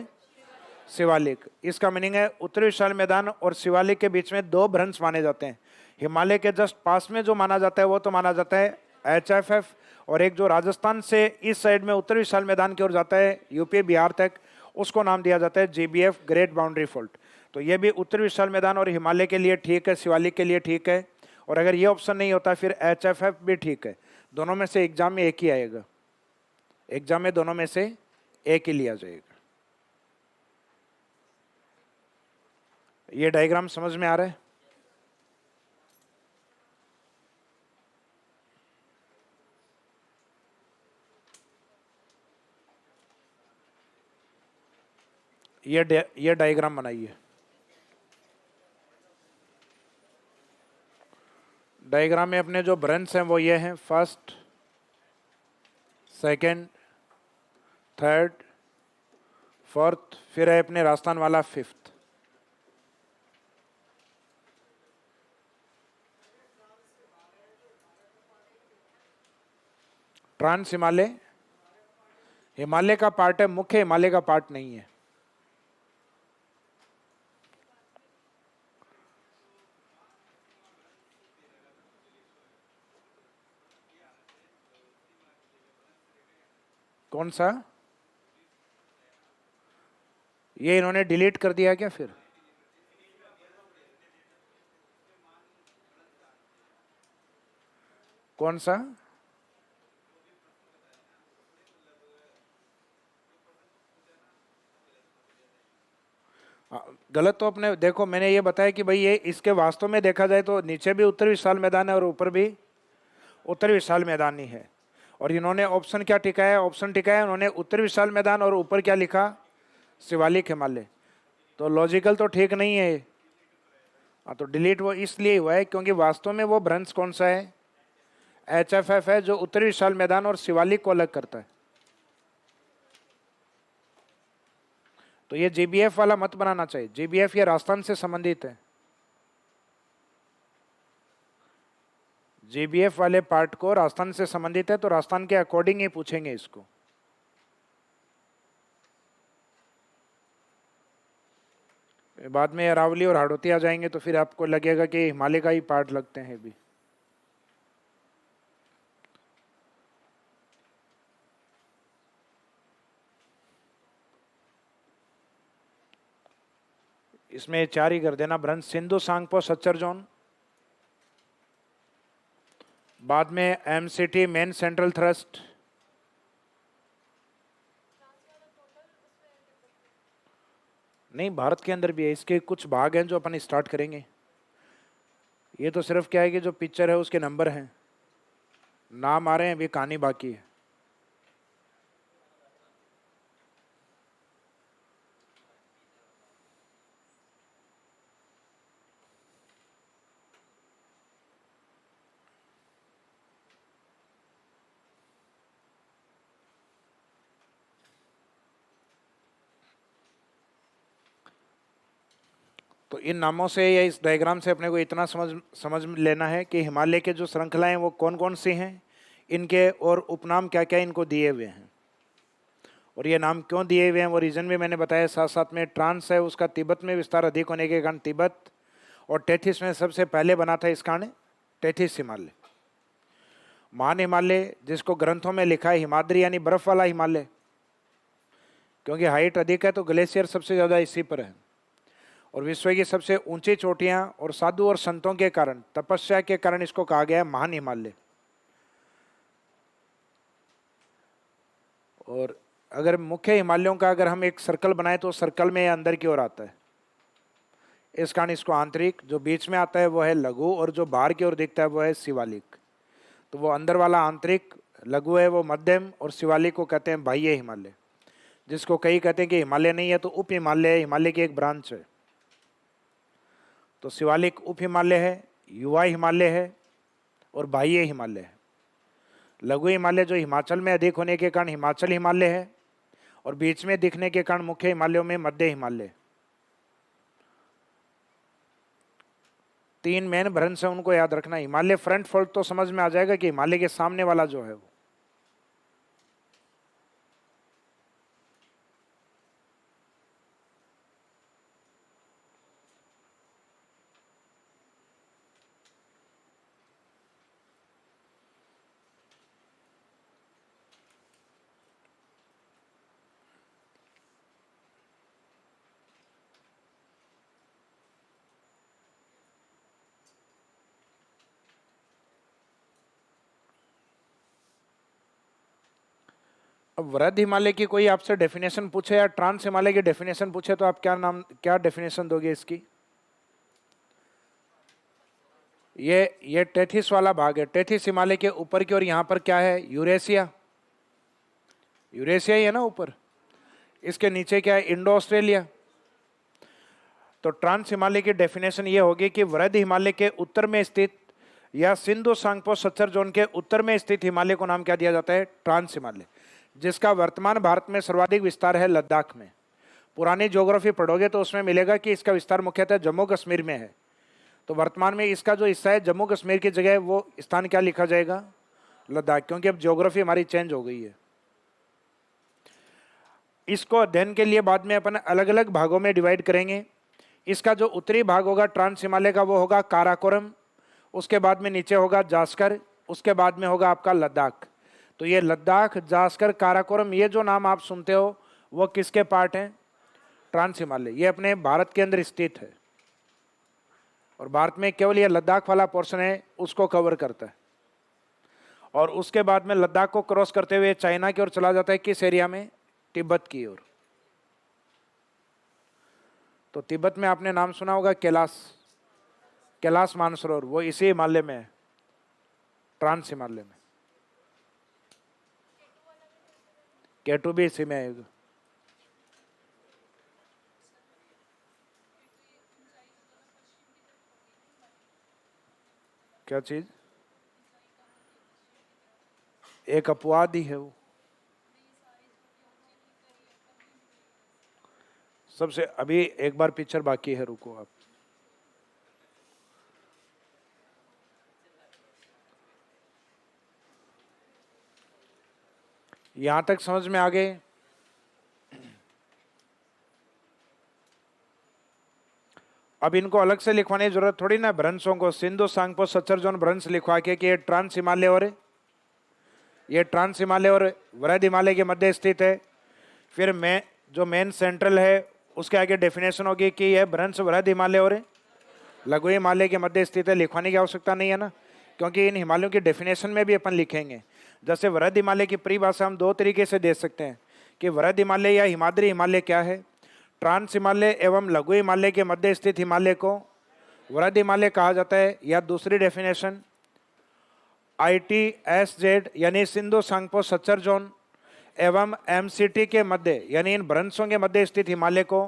Speaker 1: शिवालिक। इसका मीनिंग है उत्तर विशाल मैदान और शिवालिक के बीच में दो भ्रंश माने जाते हैं। हिमालय के जस्ट पास में जो माना जाता है वो तो माना जाता है एचएफएफ, और एक जो राजस्थान से इस साइड में उत्तर विशाल मैदान की ओर जाता है यूपी बिहार तक, उसको नाम दिया जाता है जीबीएफ, ग्रेट बाउंड्री फॉल्ट। तो ये भी उत्तर विशाल मैदान और हिमालय के लिए ठीक है, शिवालिक के लिए ठीक है। और अगर ये ऑप्शन नहीं होता फिर एचएफएफ भी ठीक है। दोनों में से एग्जाम में एक ही आएगा, एग्जाम में दोनों में से एक ही लिया जाएगा। ये डायग्राम समझ में आ रहा है? ये डायग्राम बनाइए। डायग्राम में अपने जो भ्रंश हैं वो ये हैं, फर्स्ट, सेकंड, थर्ड, फोर्थ, फिर है अपने राजस्थान वाला फिफ्थ। ट्रांस हिमालय हिमालय का पार्ट है, मुख्य हिमालय का पार्ट नहीं है। कौन सा? ये इन्होंने डिलीट कर दिया क्या फिर? कौन सा? गलत तो अपने देखो, मैंने ये बताया कि भाई ये इसके वास्तव में देखा जाए तो नीचे भी उत्तर विशाल मैदान है और ऊपर भी उत्तर विशाल मैदान ही है। और इन्होंने ऑप्शन क्या टिकाया? ऑप्शन टिकाया उन्होंने उत्तर विशाल मैदान और ऊपर क्या लिखा? शिवालिक हिमालय। तो लॉजिकल तो ठीक नहीं है। हाँ, तो डिलीट वो इसलिए हुआ है क्योंकि वास्तव में वो भ्रंश कौन सा है? HFF है, जो उत्तर विशाल मैदान और शिवालिक को अलग करता है। तो ये GBF वाला मत बनाना चाहिए। GBF ये राजस्थान से संबंधित है। GBF वाले पार्ट को राजस्थान से संबंधित है, तो राजस्थान के अकॉर्डिंग ही पूछेंगे इसको। बाद में अरावली और हाड़ौती आ जाएंगे तो फिर आपको लगेगा कि हिमालय का ही पार्ट लगते हैं भी। इसमें 4 ही कर देना। भ्रंश सिंधु सांगपो सच्चर जोन, बाद में MCT मेन सेंट्रल थ्रस्ट, नहीं भारत के अंदर भी है। इसके कुछ भाग हैं जो अपन स्टार्ट करेंगे। ये तो सिर्फ क्या है कि जो पिक्चर है उसके नंबर हैं, नाम आ रहे हैं, अभी कहानी बाकी है। तो इन नामों से या इस डायग्राम से अपने को इतना समझ लेना है कि हिमालय के जो श्रृंखलाएं वो कौन कौन सी हैं, इनके और उपनाम क्या क्या इनको दिए हुए हैं, और ये नाम क्यों दिए हुए हैं वो रीजन भी मैंने बताया। साथ साथ में ट्रांस है, उसका तिब्बत में विस्तार अधिक होने के कारण तिब्बत, और टेथिस में सबसे पहले बना था इस कारण टेथिस हिमालय। महान हिमालय जिसको ग्रंथों में लिखा है हिमाद्री यानी बर्फ वाला हिमालय, क्योंकि हाइट अधिक है तो ग्लेशियर सबसे ज़्यादा इसी पर है। और विश्व की सबसे ऊंची चोटियां और साधु और संतों के कारण, तपस्या के कारण इसको कहा गया है महान हिमालय। और अगर मुख्य हिमालयों का अगर हम एक सर्कल बनाए तो सर्कल में अंदर की ओर आता है, इस कारण इसको आंतरिक, जो बीच में आता है वो है लघु, और जो बाहर की ओर दिखता है वो है शिवालिक। तो वो अंदर वाला आंतरिक, लघु है वो मध्यम, और शिवालिक को कहते हैं बाह्य हिमालय, जिसको कई कहते हैं कि हिमालय नहीं है तो उप हिमालय है, हिमालय की एक ब्रांच है। तो शिवालिक उप हिमालय है, युवा हिमालय है और बाह्य हिमालय है। लघु हिमालय जो हिमाचल में अधिक होने के कारण हिमाचल हिमालय है, और बीच में दिखने के कारण मुख्य हिमालयों में मध्य हिमालय। 3 मेन भ्रंश है, उनको याद रखना। हिमालय फ्रंट फोल्ड तो समझ में आ जाएगा कि हिमालय के सामने वाला जो है वो। अब वृद्ध हिमालय की कोई आपसे डेफिनेशन पूछे या ट्रांस हिमालय की डेफिनेशन पूछे तो आप क्या डेफिनेशन दोगे इसकी? ये टेथिस वाला भाग है। टेथिस हिमालय के ऊपर की ओर यहाँ पर क्या है? यूरेशिया। यूरेशिया ही है ना ऊपर। इसके नीचे क्या है? Indo Australia. तो ट्रांस हिमालय की डेफिनेशन ये होगी कि वृद्ध हिमालय के उत्तर में स्थित या सिंधु सांगपो सच्चर जोन के उत्तर में स्थित हिमालय को नाम क्या दिया जाता है? ट्रांस हिमालय। जिसका वर्तमान भारत में सर्वाधिक विस्तार है लद्दाख में। पुरानी ज्योग्राफी पढ़ोगे तो उसमें मिलेगा कि इसका विस्तार मुख्यतः जम्मू कश्मीर में है। तो वर्तमान में इसका जो हिस्सा है जम्मू कश्मीर की जगह वो स्थान क्या लिखा जाएगा? लद्दाख, क्योंकि अब ज्योग्राफी हमारी चेंज हो गई है। इसको अध्ययन के लिए बाद में अपन अलग अलग भागों में डिवाइड करेंगे। इसका जो उत्तरी भाग होगा ट्रांस हिमालय का वो होगा काराकोरम, उसके बाद में नीचे होगा जास्कर, उसके बाद में होगा आपका लद्दाख। तो ये लद्दाख, जास्कर, काराकोरम, ये जो नाम आप सुनते हो वो किसके पार्ट हैं? ट्रांस हिमालय। ये अपने भारत के अंदर स्थित है, और भारत में केवल ये लद्दाख वाला पोर्शन है उसको कवर करता है। और उसके बाद में लद्दाख को क्रॉस करते हुए चाइना की ओर चला जाता है, किस एरिया में? तिब्बत की ओर। तो तिब्बत में आपने नाम सुना होगा कैलाश, कैलाश मानसरोवर, वो इसी हिमालय में है, ट्रांस हिमालय में। केटू भी इसी में आएगा। क्या चीज? एक अपवाद ही है वो। सबसे अभी एक बार पिक्चर बाकी है, रुको आप। यहां तक समझ में आ गए? अब इनको अलग से लिखवाने की जरूरत थोड़ी ना, भ्रंशों को सिंधु सांगपो सच्चर जोन भ्रंश लिखवा के कि ये ट्रांस हिमालय और ये ट्रांस हिमालय और वृहद हिमालय के मध्य स्थित है। फिर मैं जो मेन सेंट्रल है उसके आगे डेफिनेशन होगी कि यह भ्रंश वृहद हिमालय और लघु हिमालय के मध्य स्थित है। लिखवाने की आवश्यकता नहीं है ना, क्योंकि इन हिमालयों की डेफिनेशन में भी अपन लिखेंगे। जैसे वृहद हिमालय की परिभाषा हम दो तरीके से दे सकते हैं कि वृहद हिमालय या हिमाद्री हिमालय क्या है। ट्रांस हिमालय एवं लघु हिमालय के मध्य स्थित हिमालय को वृहद हिमालय कहा जाता है। या दूसरी डेफिनेशन ITSZ यानी सिंधु सांगपो सच्चर जोन एवं MCT के मध्य यानी इन भ्रंशों के मध्य स्थित हिमालय को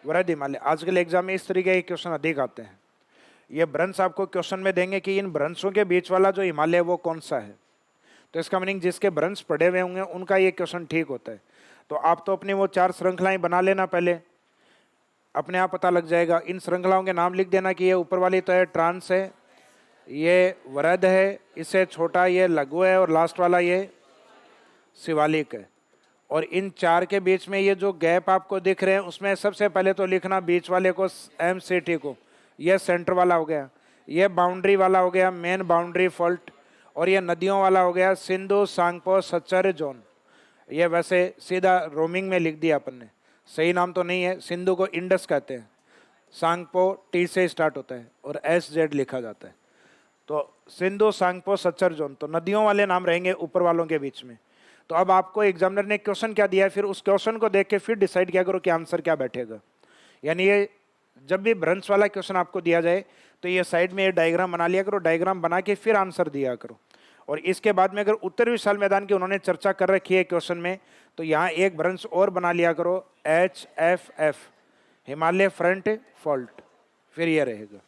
Speaker 1: वृहद हिमालय। आजकल एग्जाम में इस तरीके के क्वेश्चन अधिक आते हैं। ये भ्रंश आपको क्वेश्चन में देंगे कि इन भ्रंशों के बीच वाला जो हिमालय है वो कौन सा है। तो इसका मीनिंग जिसके भ्रंश पड़े हुए होंगे उनका ये क्वेश्चन ठीक होता है। तो आप तो अपनी वो 4 श्रृंखलाएं बना लेना, पहले अपने आप पता लग जाएगा। इन श्रृंखलाओं के नाम लिख देना कि ये ऊपर वाली तो है ट्रांस है, ये वृहद है, इससे छोटा ये लघु है, और लास्ट वाला ये शिवालिक है। और इन 4 के बीच में ये जो गैप आपको दिख रहे हैं उसमें सबसे पहले तो लिखना बीच वाले को MCT को, ये सेंटर वाला हो गया, ये बाउंड्री वाला हो गया मेन बाउंड्री फॉल्ट, और ये नदियों वाला हो गया सिंधु सांगपो सच्चर जोन। ये वैसे सीधा रोमिंग में लिख दिया अपन ने, सही नाम तो नहीं है। सिंधु को इंडस कहते हैं, सांगपो T से स्टार्ट होता है और SZ लिखा जाता है। तो सिंधु सांगपो सच्चर जोन, तो नदियों वाले नाम रहेंगे ऊपर वालों के बीच में। तो अब आपको एग्जामिनर ने क्वेश्चन क्या दिया है, फिर उस क्वेश्चन को देख के फिर डिसाइड किया करो कि आंसर क्या बैठेगा। यानी ये जब भी भ्रंश वाला क्वेश्चन आपको दिया जाए तो ये साइड में ये डायग्राम बना लिया करो, डायग्राम बना के फिर आंसर दिया करो। और इसके बाद में अगर उत्तर विशाल मैदान की उन्होंने चर्चा कर रखी है क्वेश्चन में, तो यहाँ एक भ्रंश और बना लिया करो HFF, हिमालय फ्रंट फॉल्ट, फिर यह रहेगा।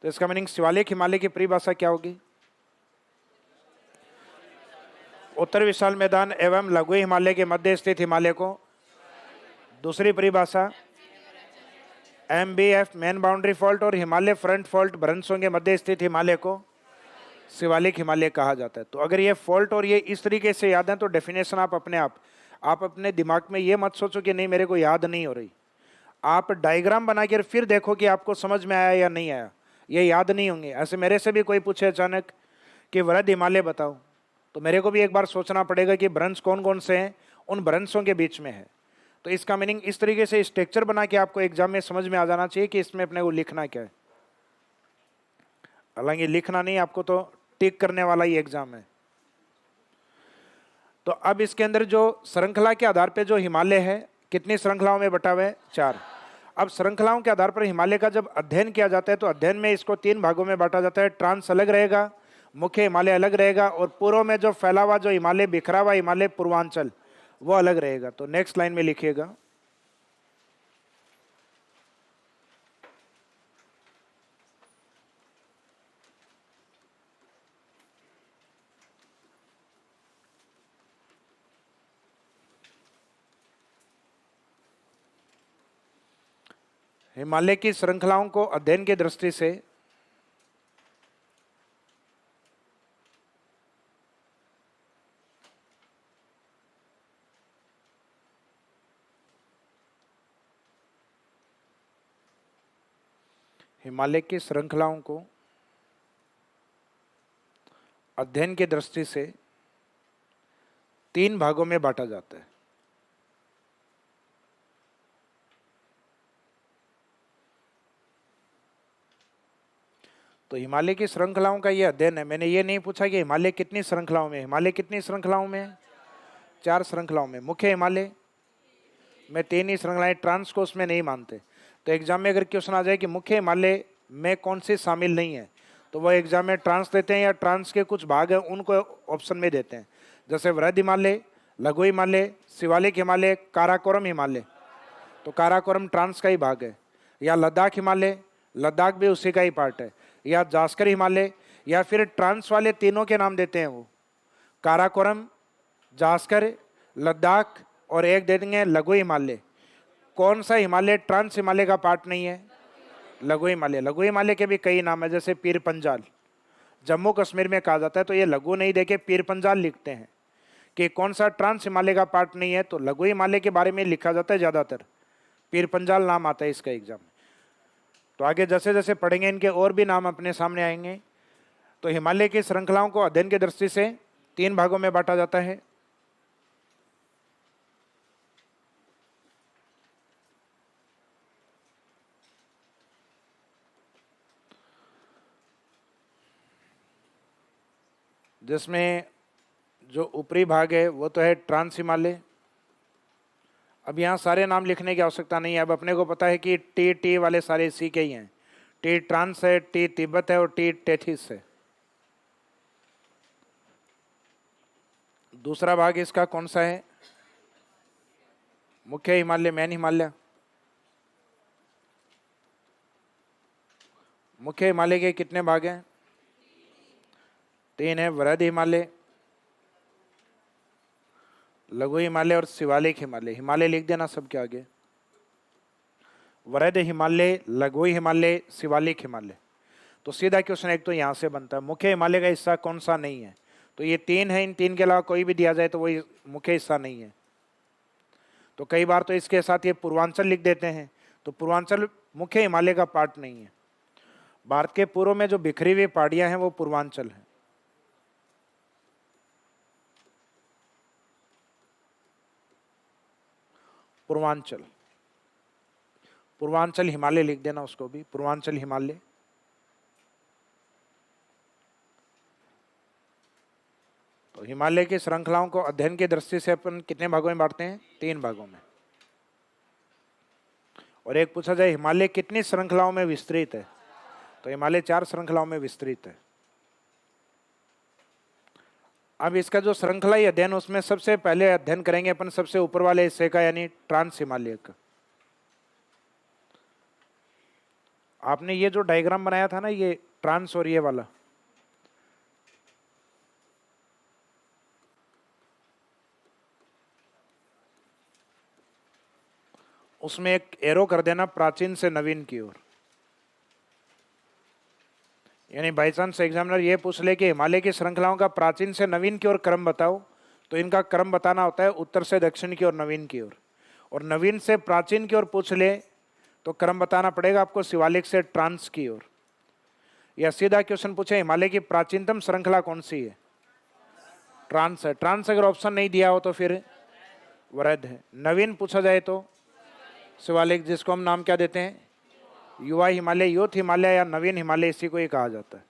Speaker 1: तो इसका मीनिंग शिवालिक हिमालय की परिभाषा क्या होगी? उत्तर विशाल मैदान एवं लघु हिमालय के मध्य स्थित हिमालय को। दूसरी परिभाषा MBF मेन बाउंड्री फॉल्ट और हिमालय फ्रंट फॉल्ट भ्रंशों के मध्य स्थित हिमालय को शिवालिक हिमालय कहा जाता है। तो अगर ये फॉल्ट और ये इस तरीके से याद है तो डेफिनेशन आप अपने दिमाग में ये मत सोचो कि नहीं मेरे को याद नहीं हो रही। आप डायग्राम बना के फिर देखो कि आपको समझ में आया या नहीं आया। ये याद नहीं होंगे। ऐसे मेरे से भी कोई पूछे अचानक कि वृहद हिमालय बताओ, तो मेरे को भी एक बार सोचना पड़ेगा कि भ्रंश कौन कौन से हैं, उन भ्रंशों के बीच में है। तो इसका मीनिंग इस तरीके से स्ट्रक्चर बना के आपको एग्जाम में समझ में आ जाना चाहिए कि इसमें अपने को लिखना क्या है। हालांकि लिखना नहीं, आपको तो टिक करने वाला ही एग्जाम है। तो अब इसके अंदर जो श्रृंखला के आधार पे जो हिमालय है, कितनी श्रृंखलाओं में बटा हुआ है? 4। अब श्रृंखलाओं के आधार पर हिमालय का जब अध्ययन किया जाता है तो अध्ययन में इसको 3 भागों में बांटा जाता है। ट्रांस अलग रहेगा, मुख्य हिमालय अलग रहेगा, और पूर्व में जो फैला हुआ जो हिमालय बिखरा हुआ हिमालय पूर्वांचल वो अलग रहेगा। तो नेक्स्ट लाइन में लिखिएगा, हिमालय की श्रृंखलाओं को अध्ययन की दृष्टि से हिमालय की श्रृंखलाओं को अध्ययन की दृष्टि से 3 भागों में बांटा जाता है। तो हिमालय की श्रृंखलाओं का ये अध्ययन है। मैंने ये नहीं पूछा कि हिमालय कितनी श्रृंखलाओं में, हिमालय कितनी श्रृंखलाओं में है? 4 श्रृंखलाओं में। मुख्य हिमालय में 3 ही श्रृंखलाएं, ट्रांस को उसमें नहीं मानते। तो एग्जाम में अगर क्वेश्चन आ जाए कि मुख्य हिमालय में कौन सी शामिल नहीं है, तो वो एग्जाम में ट्रांस देते हैं या ट्रांस के कुछ भाग हैं उनको ऑप्शन में देते हैं। जैसे वृहद हिमालय, लघु हिमालय, शिवालिक हिमालय, काराकोरम हिमालय। तो काराकोरम ट्रांस का ही भाग है। या लद्दाख हिमालय, लद्दाख भी उसी का ही पार्ट है। या जास्कर हिमालय, या फिर ट्रांस वाले तीनों के नाम देते हैं वो, काराकोरम, जास्कर, लद्दाख, और एक दे देंगे लघु हिमालय। कौन सा हिमालय ट्रांस हिमालय का पार्ट नहीं है? लघु हिमालय। लघु हिमालय के भी कई नाम है, जैसे पीर पंजाल, जम्मू कश्मीर में कहा जाता है। तो ये लघु नहीं देके पीर पंजाल लिखते हैं कि कौन सा ट्रांस हिमालय का पार्ट नहीं है, तो लघु हिमालय के बारे में लिखा जाता है ज़्यादातर, पीर पंजाल नाम आता है इसका एग्जाम में। तो आगे जैसे जैसे पढ़ेंगे इनके और भी नाम अपने सामने आएंगे। तो हिमालय की श्रृंखलाओं को अध्ययन की दृष्टि से 3 भागों में बांटा जाता है। जिसमें जो ऊपरी भाग है वो तो है ट्रांस हिमालय। अब यहाँ सारे नाम लिखने की आवश्यकता नहीं है। अब अपने को पता है कि टी वाले सारे इसी के ही हैं। टी ट्रांस है, टी तिब्बत है और टी टेथिस है। दूसरा भाग इसका कौन सा है? मुख्य हिमालय, मैन हिमालय। मुख्य हिमालय के कितने भाग हैं? 3 है, वृहद हिमालय, लघु हिमालय और शिवालिक हिमालय। हिमालय लिख देना सबके आगे। वृहद हिमालय, लघु हिमालय, शिवालिक हिमालय। तो सीधा क्वेश्चन एक तो यहाँ से बनता है, मुख्य हिमालय का हिस्सा कौन सा नहीं है? तो ये 3 है, इन 3 के अलावा कोई भी दिया जाए तो वही मुख्य हिस्सा नहीं है। तो कई बार तो इसके साथ ये पूर्वांचल लिख देते हैं, तो पूर्वांचल मुख्य हिमालय का पार्ट नहीं है। भारत के पूर्व में जो बिखरी हुई पहाड़ियां हैं वो पूर्वांचल है। पूर्वांचल, पूर्वांचल हिमालय लिख देना उसको भी, पूर्वांचल हिमालय। तो हिमालय की श्रृंखलाओं को अध्ययन की दृष्टि से अपन कितने भागों में बांटते हैं? 3 भागों में। और एक पूछा जाए हिमालय कितनी श्रृंखलाओं में विस्तृत है, तो हिमालय 4 श्रृंखलाओं में विस्तृत है। अब इसका जो श्रृंखला अध्ययन, उसमें सबसे पहले अध्ययन करेंगे अपन सबसे ऊपर वाले हिस्से का, यानी ट्रांस हिमालय का। आपने ये जो डायग्राम बनाया था ना, ये ट्रांस और ये वाला, उसमें एक एरो कर देना प्राचीन से नवीन की ओर। यानी बाई चांस एग्जामिनर ये पूछ ले कि हिमालय की श्रृंखलाओं का प्राचीन से नवीन की ओर क्रम बताओ, तो इनका क्रम बताना होता है उत्तर से दक्षिण की ओर, नवीन की ओर। और नवीन से प्राचीन की ओर पूछ ले तो क्रम बताना पड़ेगा आपको शिवालिक से ट्रांस की ओर। या सीधा क्वेश्चन पूछे हिमालय की प्राचीनतम श्रृंखला कौन सी है? ट्रांस है। ट्रांस अगर ऑप्शन नहीं दिया हो तो फिर वृहद है। नवीन पूछा जाए तो शिवालिक, जिसको हम नाम क्या देते हैं? युवा हिमालय, यूथ हिमालय या नवीन हिमालय, इसी को ही कहा जाता है।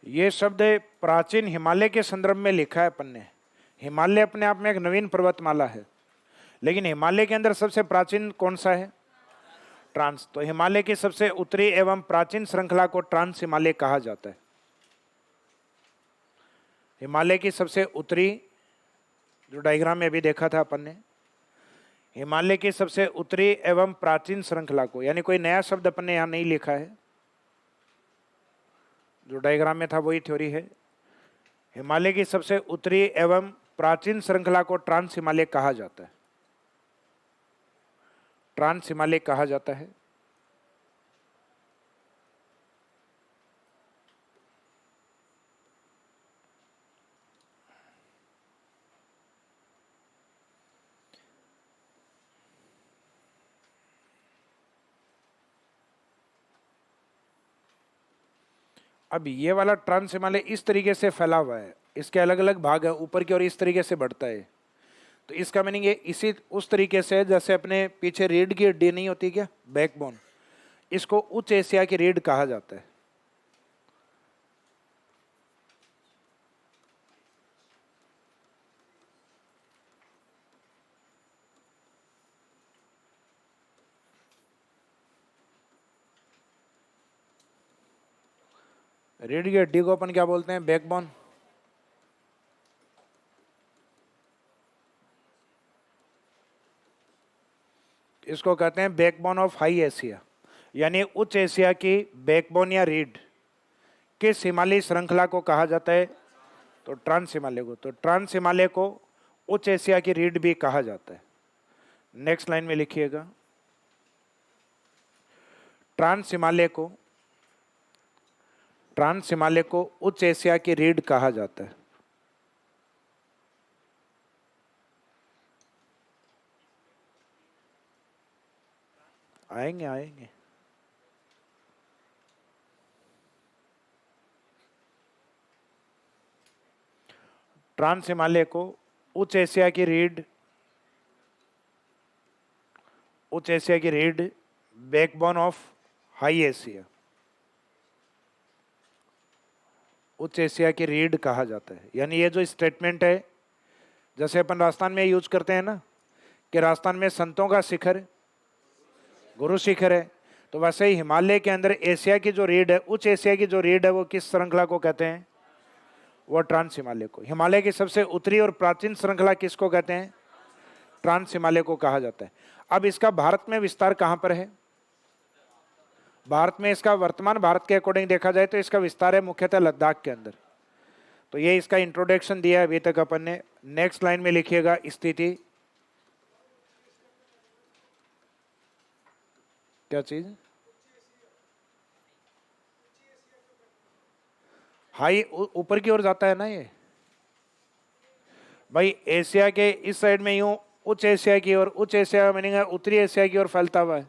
Speaker 1: ये शब्द प्राचीन हिमालय के संदर्भ में लिखा है अपन ने। हिमालय अपने आप में एक नवीन पर्वतमाला है, लेकिन हिमालय के अंदर सबसे प्राचीन कौन सा है? ट्रांस। तो हिमालय की सबसे उत्तरी एवं प्राचीन श्रृंखला को ट्रांस हिमालय कहा जाता है। हिमालय की सबसे उत्तरी, जो डायग्राम में अभी देखा था अपन ने, हिमालय की सबसे उत्तरी एवं प्राचीन श्रृंखला को, यानी कोई नया शब्द अपन ने यहां नहीं लिखा है, जो डायग्राम में था वही थ्योरी है। हिमालय की सबसे उत्तरी एवं प्राचीन श्रृंखला को ट्रांस हिमालय कहा जाता है। ट्रांस हिमालय कहा जाता है। अब ये वाला ट्रांस हिमालय इस तरीके से फैला हुआ है, इसके अलग अलग भाग है, ऊपर की ओर इस तरीके से बढ़ता है। तो इसका मीनिंग ये इसी उस तरीके से जैसे अपने पीछे रीढ़ की हड्डी नहीं होती क्या, बैकबोन, इसको उच्च एशिया की रीढ़ कहा जाता है। रीढ़ की हड्डी को अपन क्या बोलते हैं, बैकबोन। इसको कहते हैं बैकबोन ऑफ हाई एशिया, यानी उच्च एशिया की बैकबोन या रीढ़ किस हिमालय श्रृंखला को कहा जाता है, तो ट्रांस हिमालय को। तो ट्रांस हिमालय को उच्च एशिया की रीढ़ भी कहा जाता है। नेक्स्ट लाइन में लिखिएगा, ट्रांस हिमालय को उच्च एशिया की रीढ़ कहा जाता है। आएंगे। ट्रांस हिमालय को उच्च एशिया की रीढ़ बैकबोन ऑफ हाई एशिया, उच्च एशिया की रीढ़ कहा जाता है। यानी ये जो स्टेटमेंट है, जैसे अपन राजस्थान में यूज करते हैं ना कि राजस्थान में संतों का शिखर गुरु शिखर है, तो वैसे ही हिमालय के अंदर एशिया की जो रीढ़ है, उच्च एशिया की जो रीढ़ है, वो किस श्रृंखला को कहते हैं, वो ट्रांस हिमालय को। हिमालय की सबसे उत्तरी और प्राचीन श्रृंखला किसको कहते हैं, ट्रांस हिमालय को कहा जाता है। अब इसका भारत में विस्तार कहां पर है, भारत में इसका वर्तमान भारत के अकॉर्डिंग देखा जाए तो इसका विस्तार है मुख्यतः लद्दाख के अंदर। तो ये इसका इंट्रोडक्शन दिया है अभी तक अपन ने। नेक्स्ट लाइन में लिखिएगा स्थिति, क्या चीज, हाई ऊपर की ओर जाता है ना ये भाई, एशिया के इस साइड में यूं उच्च एशिया की ओर, उच्च एशिया मीनिंग है उत्तरी एशिया की ओर फैलता हुआ है।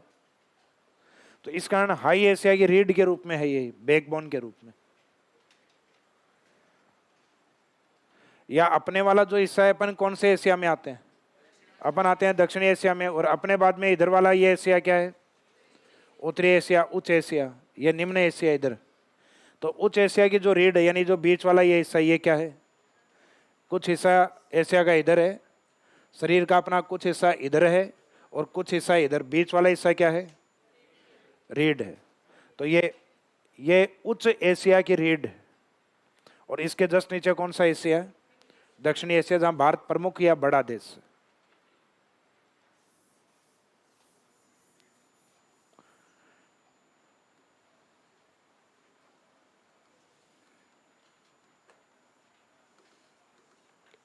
Speaker 1: तो इस कारण हाई एशिया की रीढ़ के रूप में है, ये बैकबोन के रूप में। या अपने वाला जो हिस्सा है, अपन कौन से एशिया में आते हैं, अपन आते हैं दक्षिणी एशिया में, और अपने बाद में इधर वाला ये एशिया क्या है, उत्तरी एशिया, उच्च एशिया, ये निम्न एशिया इधर। तो उच्च एशिया की जो रीढ़ है, यानी जो बीच वाला ये हिस्सा, ये क्या है, कुछ हिस्सा एशिया का इधर है, शरीर का अपना कुछ हिस्सा इधर है और कुछ हिस्सा इधर, बीच वाला हिस्सा क्या है, रीढ़ है। तो ये उच्च एशिया की रीढ़ है। और इसके जस्ट नीचे कौन सा एशिया है, दक्षिणी एशिया, जहां भारत प्रमुख या बड़ा देश है।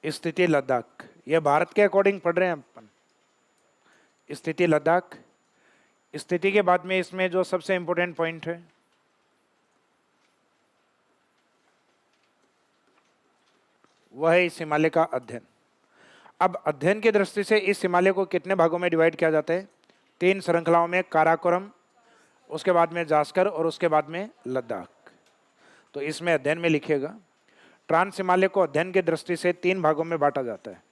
Speaker 1: स्थिति लद्दाख, ये भारत के अकॉर्डिंग पढ़ रहे हैं अपन। स्थिति लद्दाख, स्थिति के बाद में इसमें जो सबसे इंपॉर्टेंट पॉइंट है, वह है इस हिमालय का अध्ययन। अब अध्ययन की दृष्टि से इस हिमालय को कितने भागों में डिवाइड किया जाता है, 3 श्रृंखलाओं में, काराकोरम, उसके बाद में जास्कर और उसके बाद में लद्दाख। तो इसमें अध्ययन में लिखिएगा, ट्रांस हिमालय को अध्ययन की दृष्टि से 3 भागों में बांटा जाता है।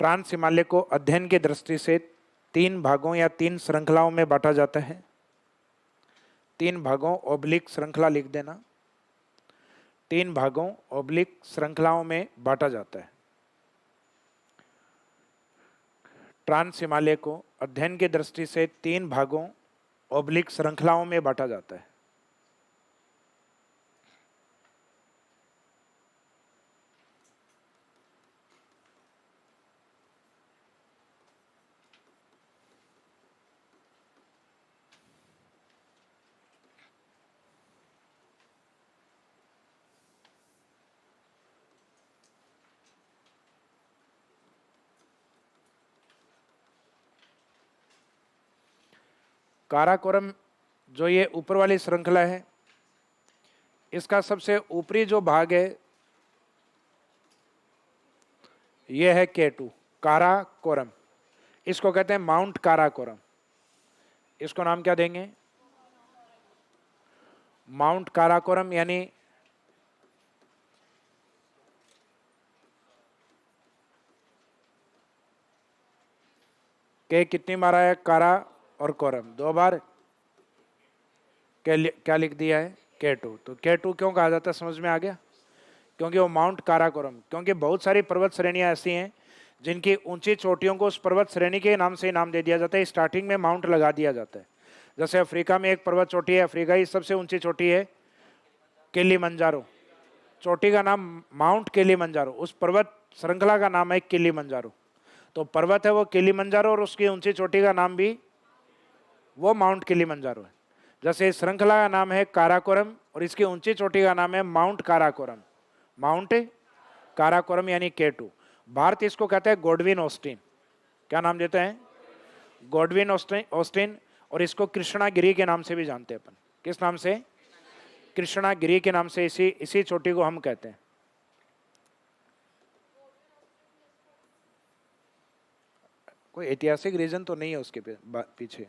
Speaker 1: ट्रांस हिमालय को अध्ययन की दृष्टि से 3 भागों या 3 श्रृंखलाओं में बांटा जाता है। 3 भागों ऑब्लिक श्रृंखला लिख देना, 3 भागों ऑब्लिक श्रृंखलाओं में बांटा जाता है। ट्रांस हिमालय को अध्ययन की दृष्टि से 3 भागों ऑब्लिक श्रृंखलाओं में बांटा जाता है। काराकोरम जो ये ऊपर वाली श्रृंखला है, इसका सबसे ऊपरी जो भाग है ये है K2 काराकोरम। इसको कहते हैं माउंट काराकोरम। इसको नाम क्या देंगे? माउंट काराकोरम, यानी के कितनी बार आया? कारा और कोरम 2 बार। क्या लिख दिया है? K2। तो K2 क्यों कहा जाता है, समझ में आ गया? क्योंकि वो माउंट काराकोरम, क्योंकि बहुत सारी पर्वत श्रेणियां ऐसी हैं जिनकी ऊंची चोटियों को उस पर्वत श्रेणी के नाम से नाम दे दिया जाता है। स्टार्टिंग में माउंट लगा दिया जाता है। जैसे अफ्रीका में एक पर्वत चोटी है, अफ्रीका की सबसे ऊंची चोटी है किलिमंजारो। चोटी का नाम माउंट किलिमंजारो, उस पर्वत श्रृंखला का नाम है किलिमंजारो। तो पर्वत है वो किलिमंजारो और उसकी ऊंची चोटी का नाम भी वो माउंट किलिमंजारो है। जैसे इस श्रृंखला का नाम है काराकोरम और इसकी ऊंची चोटी का नाम है माउंट काराकोरम। माउंट काराकोरम यानी K2। भारत इसको कहते हैं गॉडविन ऑस्टिन। क्या नाम देते हैं? Godwin Austen. और इसको कृष्णागिरी के नाम से भी जानते हैं अपन। किस नाम से? कृष्णागिरी के नाम से इसी चोटी को हम कहते हैं। कोई ऐतिहासिक रीजन तो नहीं है उसके पीछे,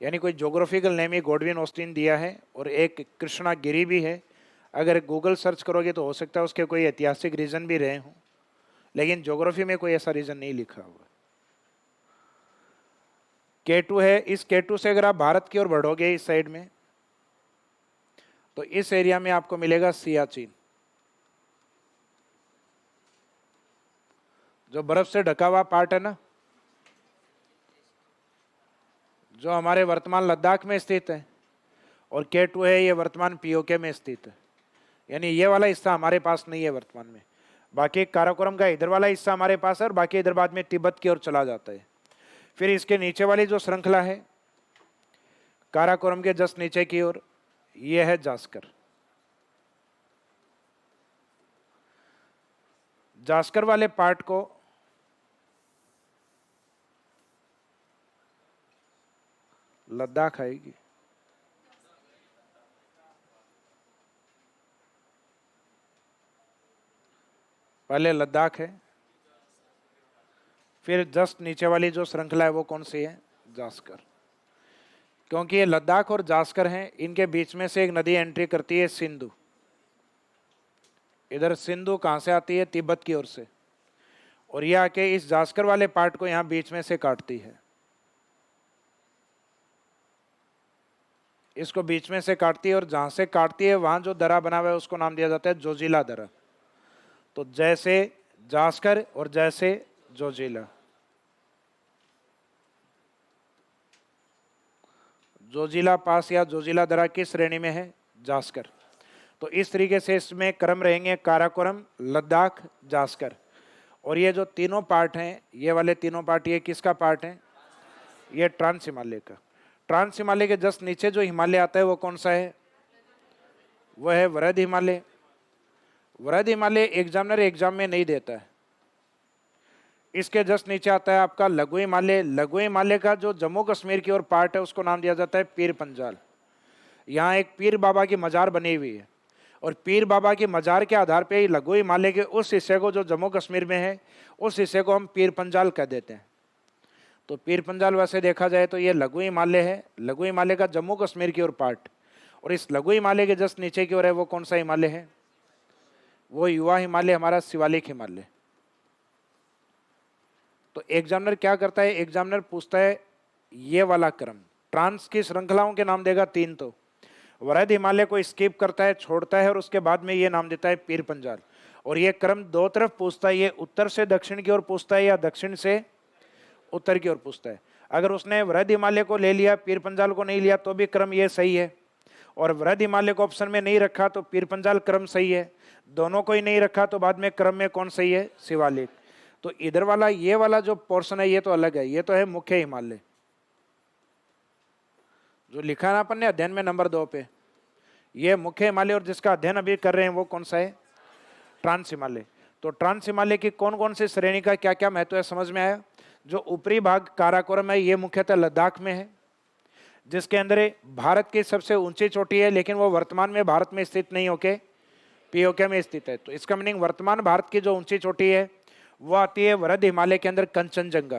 Speaker 1: यानी कोई ज्योग्राफिकल नेम ही गॉडविन ऑस्टिन दिया है और एक कृष्णागिरी भी है। अगर गूगल सर्च करोगे तो हो सकता है उसके कोई ऐतिहासिक रीजन भी रहे हों, लेकिन ज्योग्राफी में कोई ऐसा रीजन नहीं लिखा हुआ। K2 है। इस K2 से अगर आप भारत की ओर बढ़ोगे इस साइड में, तो इस एरिया में आपको मिलेगा सियाचिन, जो बर्फ से ढका हुआ पार्ट है ना, जो हमारे वर्तमान लद्दाख में स्थित है। और K2 है ये वर्तमान POK में स्थित है। यानी ये वाला हिस्सा हमारे पास नहीं है वर्तमान में। बाकी काराकोरम का इधर वाला हिस्सा हमारे पास है और बाकी इधर बाद में तिब्बत की ओर चला जाता है। फिर इसके नीचे वाली जो श्रृंखला है काराकोरम के जस्ट नीचे की ओर, ये है जास्कर। जास्कर वाले पार्ट को लद्दाख आएगी। पहले लद्दाख है, फिर जस्ट नीचे वाली जो श्रृंखला है वो कौन सी है? जास्कर। क्योंकि ये लद्दाख और जास्कर हैं, इनके बीच में से एक नदी एंट्री करती है सिंधु। इधर सिंधु कहाँ से आती है? तिब्बत की ओर से। और ये आके इस जास्कर वाले पार्ट को यहाँ बीच में से काटती है। इसको बीच में से काटती है और जहाँ से काटती है वहाँ जो दरा बना हुआ है उसको नाम दिया जाता है जोजिला दरा। तो जैसे जास्कर और जैसे जोजिला। जोजिला पास या जोजिला दरा किस श्रेणी में है? जास्कर। तो इस तरीके से इसमें क्रम रहेंगे काराकोरम, लद्दाख, जास्कर। और ये जो तीनों पार्ट हैं, ये वाले तीनों पार्ट, ये किसका पार्ट है? ये ट्रांस हिमालय का। ट्रांस हिमालय के जस्ट नीचे जो हिमालय आता है वो कौन सा है? वो है वृहद हिमालय। वृहद हिमालय एग्जाम में नहीं देता है। इसके जस्ट नीचे आता है आपका लघु हिमालय। लघु हिमालय का जो जम्मू कश्मीर की ओर पार्ट है उसको नाम दिया जाता है पीर पंजाल। यहाँ एक पीर बाबा की मजार बनी हुई है और पीर बाबा की मजार के आधार पे ही लघु हिमालय के उस हिस्से को जो जम्मू कश्मीर में है उस हिस्से को हम पीर पंजाल कह देते हैं। तो पीर पंजाल वैसे देखा जाए तो ये लघु हिमालय है, लघु हिमालय का जम्मू कश्मीर की ओर पार्ट। और इस लघु हिमालय के जस्ट नीचे की ओर है वो कौन सा हिमालय है? वो युवा हिमालय, हमारा शिवालिक हिमालय। तो एग्जामिनर क्या करता है? एग्जामिनर पूछता है ये वाला क्रम, ट्रांस की श्रृंखलाओं के नाम देगा 3। तो वृहद हिमालय को स्किप करता है, छोड़ता है और उसके बाद में ये नाम देता है पीर पंजाल। और ये क्रम 2 तरफ पूछता है, ये उत्तर से दक्षिण की ओर पूछता है या दक्षिण से उत्तर की ओर पूछता है। अगर उसने वृहद हिमालय को ले लिया, पीर पंजाल को नहीं लिया, तो भी क्रम ये सही है। और वृहद हिमालय को ऑप्शन में नहीं रखा तो पीर पंजाल क्रम सही है। दोनों को ही नहीं रखा तो बाद में क्रम में कौन सही है? शिवालिक। तो इधर वाला ये वाला जो पोर्शन है ये तो अलग है, ये तो है मुख्य हिमालय जो लिखा ना अपन ने अध्ययन में नंबर 2 पे। ये मुख्य हिमालय और जिसका अध्ययन अभी कर रहे हैं वो कौन सा है? ट्रांस हिमालय। तो ट्रांस हिमालय की कौन कौन सी श्रेणी का क्या क्या महत्व है समझ में आया? जो ऊपरी भाग काराकोरम है ये मुख्यतः लद्दाख में है। जिसके अंदर भारत की सबसे ऊंची चोटी है, लेकिन वो वर्तमान में भारत में स्थित नहीं होके पीओके में स्थित है। तो इसका मीनिंग वर्तमान भारत की जो ऊंची चोटी है वो आती है वरद हिमालय के अंदर कंचनजंगा।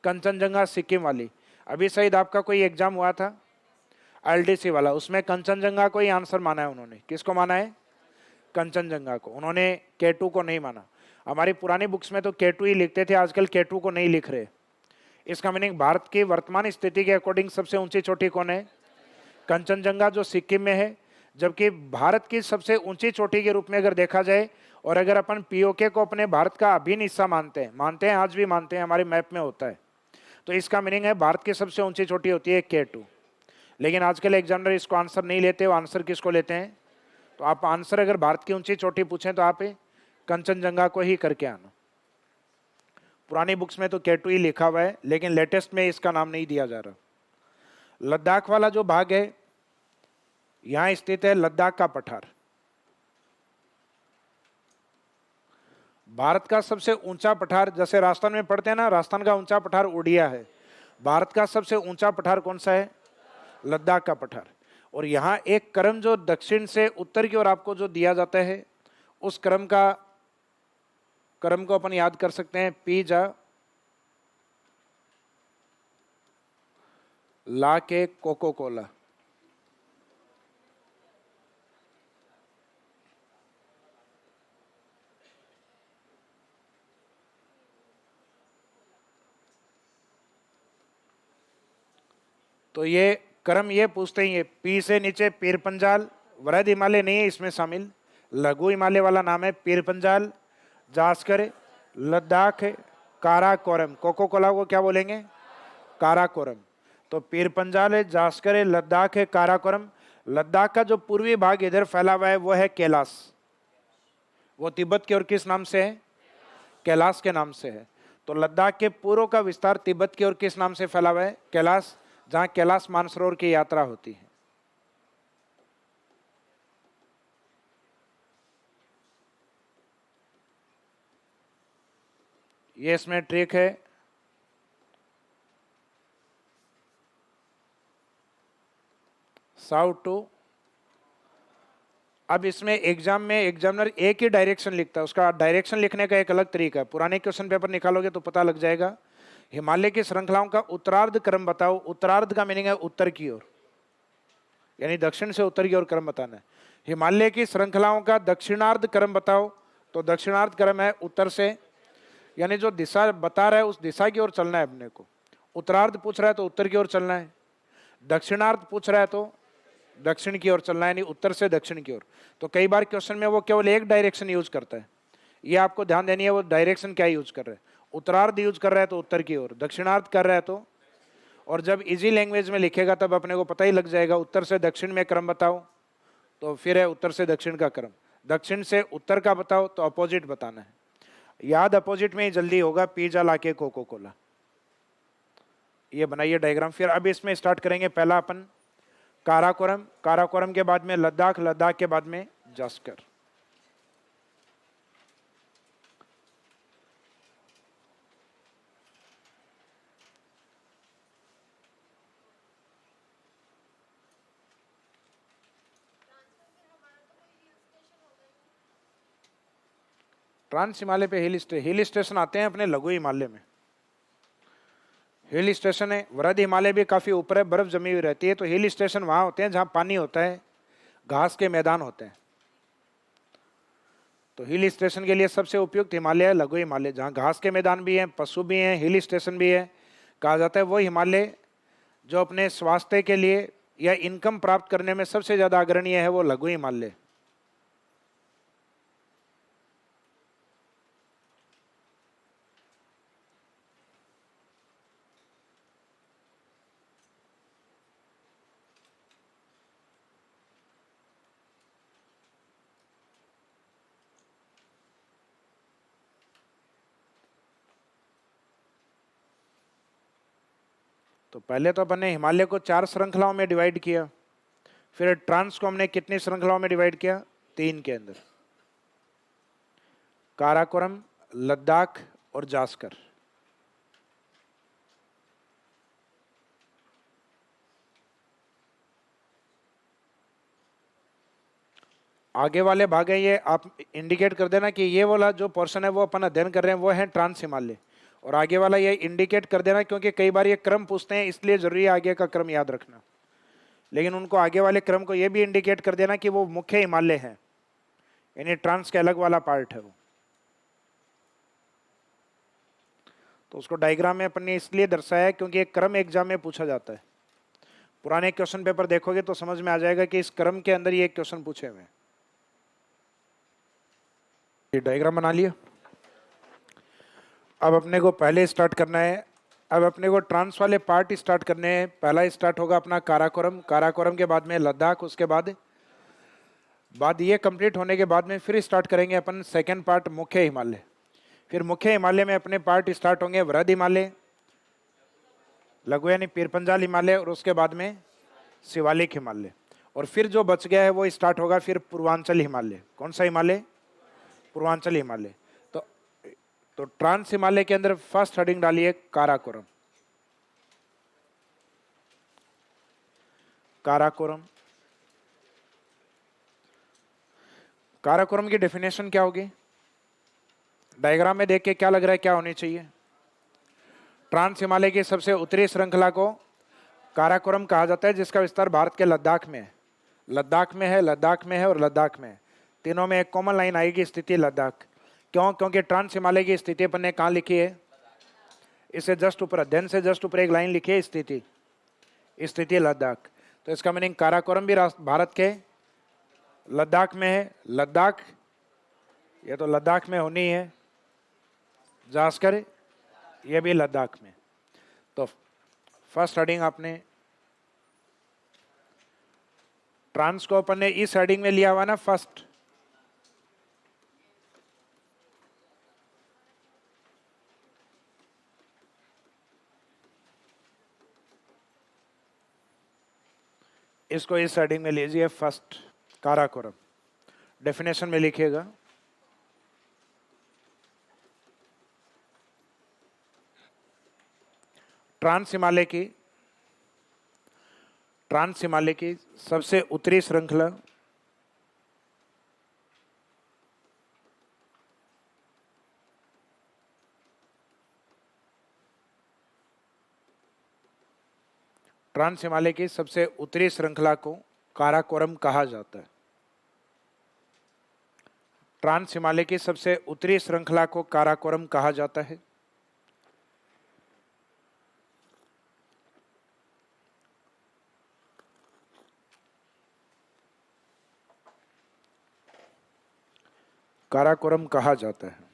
Speaker 1: कंचनजंगा सिक्किम वाली। अभी शायद आपका कोई एग्जाम हुआ था एलडीसी वाला, उसमें कंचनजंगा को ही आंसर माना है उन्होंने। किसको माना है? कंचनजंगा को। उन्होंने केटू को नहीं माना। हमारी पुरानी बुक्स में तो केटू ही लिखते थे, आजकल केटू को नहीं लिख रहे। इसका मीनिंग भारत की वर्तमान स्थिति के अकॉर्डिंग सबसे ऊंची चोटी कौन है? कंचनजंगा, जो सिक्किम में है। जबकि भारत की सबसे ऊंची चोटी के रूप में अगर देखा जाए, और अगर अपन पीओके को अपने भारत का अभिन्न हिस्सा मानते हैं आज भी मानते हैं, हमारे मैप में होता है, तो इसका मीनिंग है भारत की सबसे ऊंची चोटी होती है केटू। लेकिन आजकल एग्जामिनर इसको आंसर नहीं लेते, वो आंसर किसको लेते हैं? तो आप आंसर अगर भारत की ऊंची चोटी पूछें तो आप कंचनजंगा को ही करके आना। पुरानी बुक्स में तो केटू ही लिखा हुआ है, लेकिन लेटेस्ट में इसका नाम नहीं दिया जा रहा। लद्दाख वाला जो भाग है, यहां स्थित है लद्दाख का पठार। भारत का सबसे ऊंचा पठार, जैसे राजस्थान में पढ़ते हैं ना, राजस्थान का ऊंचा पठार उड़िया है। भारत का सबसे ऊंचा पठार कौन सा है? लद्दाख का पठार। और यहां एक क्रम जो दक्षिण से उत्तर की ओर आपको जो दिया जाता है, उस क्रम को अपन याद कर सकते हैं, पी जा ला के कोको कोला। तो ये क्रम ये पूछते ही है, पी से नीचे पीर पंजाल, वृहद हिमालय नहीं है इसमें शामिल, लघु हिमालय वाला नाम है पीर पंजाल, जास्कर, लद्दाख, काराकोरम। कोको कोला को क्या बोलेंगे? काराकोरम। तो पीर पंजाल है, जास्कर है, लद्दाख है, काराकोरम। लद्दाख का जो पूर्वी भाग इधर फैला हुआ है वो है कैलाश। वो तिब्बत की ओर किस नाम से है? कैलाश के नाम से है। तो लद्दाख के पूर्व का विस्तार तिब्बत की ओर किस नाम से फैला हुआ है? कैलाश, जहां कैलाश मानसरोवर की यात्रा होती है। ये इसमें ट्रिक है। South two. अब इसमें एग्जाम में एग्जामिनर एक ही डायरेक्शन लिखता है, उसका डायरेक्शन लिखने का एक अलग तरीका है। पुराने क्वेश्चन पेपर निकालोगे तो पता लग जाएगा। हिमालय की श्रृंखलाओं का उत्तरार्ध क्रम बताओ। उत्तरार्ध का मीनिंग है उत्तर की ओर, यानी दक्षिण से उत्तर की ओर क्रम बताना है। हिमालय की श्रृंखलाओं का दक्षिणार्ध क्रम बताओ। तो दक्षिणार्ध क्रम है उत्तर से, यानी जो दिशा बता रहा है उस दिशा की ओर चलना है अपने को। उत्तरार्ध पूछ रहा है तो उत्तर की ओर चलना है, दक्षिणार्ध पूछ रहा है तो दक्षिण की ओर चलना है, यानी उत्तर से दक्षिण की ओर। तो कई बार क्वेश्चन में वो केवल एक डायरेक्शन यूज करता है, ये आपको ध्यान देनी है वो डायरेक्शन क्या यूज कर रहा है। उत्तरार्ध यूज कर रहा है तो उत्तर की ओर, दक्षिणार्ध कर रहा है तो। और जब इजी लैंग्वेज में लिखेगा तब अपने को पता ही लग जाएगा, उत्तर से दक्षिण में क्रम बताओ तो फिर है उत्तर से दक्षिण का क्रम, दक्षिण से उत्तर का बताओ तो अपोजिट बताना है। याद अपोजिट में ही जल्दी होगा, पिज्जा लाके कोको कोला। ये बनाइए डायग्राम। फिर अब इसमें स्टार्ट करेंगे। पहला अपन काराकोरम, काराकोरम के बाद में लद्दाख, लद्दाख के बाद में जास्कर। ट्रांस हिमालय पे हिल स्टेशन आते हैं अपने लघु हिमालय में। हिल स्टेशन है, वृहद हिमालय भी काफी ऊपर है, बर्फ जमी हुई रहती है। तो हिल स्टेशन वहां होते हैं जहां पानी होता है, घास के मैदान होते हैं। तो हिल स्टेशन के लिए सबसे उपयुक्त हिमालय है लघु हिमालय, जहां घास के मैदान भी हैं, पशु भी हैं, हिल स्टेशन भी है। कहा जाता है वो हिमालय जो अपने स्वास्थ्य के लिए या इनकम प्राप्त करने में सबसे ज्यादा अग्रणीय है, वो लघु हिमालय। तो पहले तो अपन ने हिमालय को 4 श्रृंखलाओं में डिवाइड किया, फिर ट्रांस को हमने कितनी श्रृंखलाओं में डिवाइड किया? 3 के अंदर, काराकोरम, लद्दाख और जास्कर। आगे वाले भाग है ये आप इंडिकेट कर देना कि ये वाला जो पोर्शन है वो अपन अध्ययन कर रहे हैं वो है ट्रांस हिमालय, और आगे वाला ये इंडिकेट कर देना, क्योंकि कई बार ये क्रम पूछते हैं इसलिए जरूरी है आगे का क्रम याद रखना। लेकिन उनको आगे वाले क्रम को ये भी इंडिकेट कर देना कि वो मुख्य हिमालय है, यानी ट्रांस के अलग वाला पार्ट है वो। तो उसको डायग्राम में अपन ने इसलिए दर्शाया है क्योंकि एक क्रम एग्जाम में पूछा जाता है। पुराने क्वेश्चन पेपर देखोगे तो समझ में आ जाएगा कि इस क्रम के अंदर ये क्वेश्चन पूछे हुए हैं। ये डायग्राम बना लिया। अब अपने को पहले स्टार्ट करना है, अब अपने को ट्रांस वाले पार्ट स्टार्ट करने हैं। पहला स्टार्ट होगा अपना काराकोरम, काराकोरम के बाद में लद्दाख, उसके बाद ये कंप्लीट होने के बाद में फिर स्टार्ट करेंगे अपन सेकंड पार्ट मुख्य हिमालय। फिर मुख्य हिमालय में अपने पार्ट स्टार्ट होंगे वृहद हिमालय, लघु यानी पीरपंजाल हिमालय, और उसके बाद में शिवालिक हिमालय, और फिर जो बच गया है वो स्टार्ट होगा फिर पूर्वांचल हिमालय। कौन सा हिमालय? पूर्वांचल हिमालय। तो ट्रांस हिमालय के अंदर फर्स्ट हेडिंग डालिए काराकोरम। काराकोरम, काराकोरम की डेफिनेशन क्या होगी? डायग्राम में देख के क्या लग रहा है क्या होनी चाहिए? ट्रांस हिमालय की सबसे उत्तरी श्रृंखला को काराकोरम कहा जाता है, जिसका विस्तार भारत के लद्दाख में है। लद्दाख में है, लद्दाख में है और लद्दाख में है। तीनों में एक कॉमन लाइन आएगी, स्थिति लद्दाख। क्यों? क्योंकि ट्रांस हिमालय की स्थिति अपन ने कहाँ लिखी है? इससे जस्ट ऊपर, अध्ययन से जस्ट ऊपर एक लाइन लिखी है, स्थिति, स्थिति लद्दाख। तो इसका मीनिंग काराकोरम भी भारत के लद्दाख में है। लद्दाख, ये तो लद्दाख में होनी है, जास्कर ये भी लद्दाख में। तो फर्स्ट हेडिंग आपने ट्रांस को अपन ने इस हेडिंग में लिया हुआ ना, फर्स्ट। इसको इस हेडिंग में लीजिए, फर्स्ट काराकोरम। डेफिनेशन में लिखिएगा ट्रांस हिमालय की सबसे उत्तरी श्रृंखला ट्रांस हिमालय की सबसे उत्तरी श्रृंखला को काराकोरम कहा जाता है। ट्रांस हिमालय की सबसे उत्तरी श्रृंखला को काराकोरम कहा जाता है। काराकोरम कहा जाता है।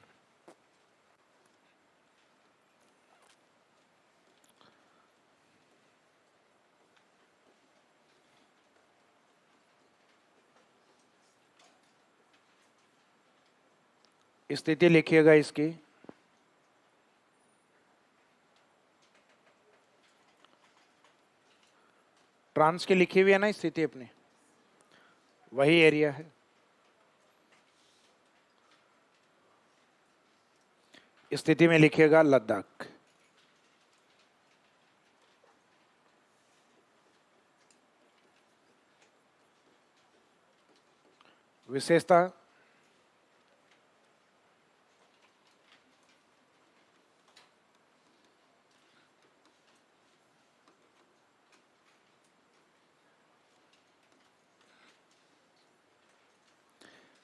Speaker 1: स्थिति लिखिएगा इसकी, ट्रांस की लिखी हुई है ना स्थिति अपनी, वही एरिया है। स्थिति में लिखिएगा लद्दाख। विशेषता,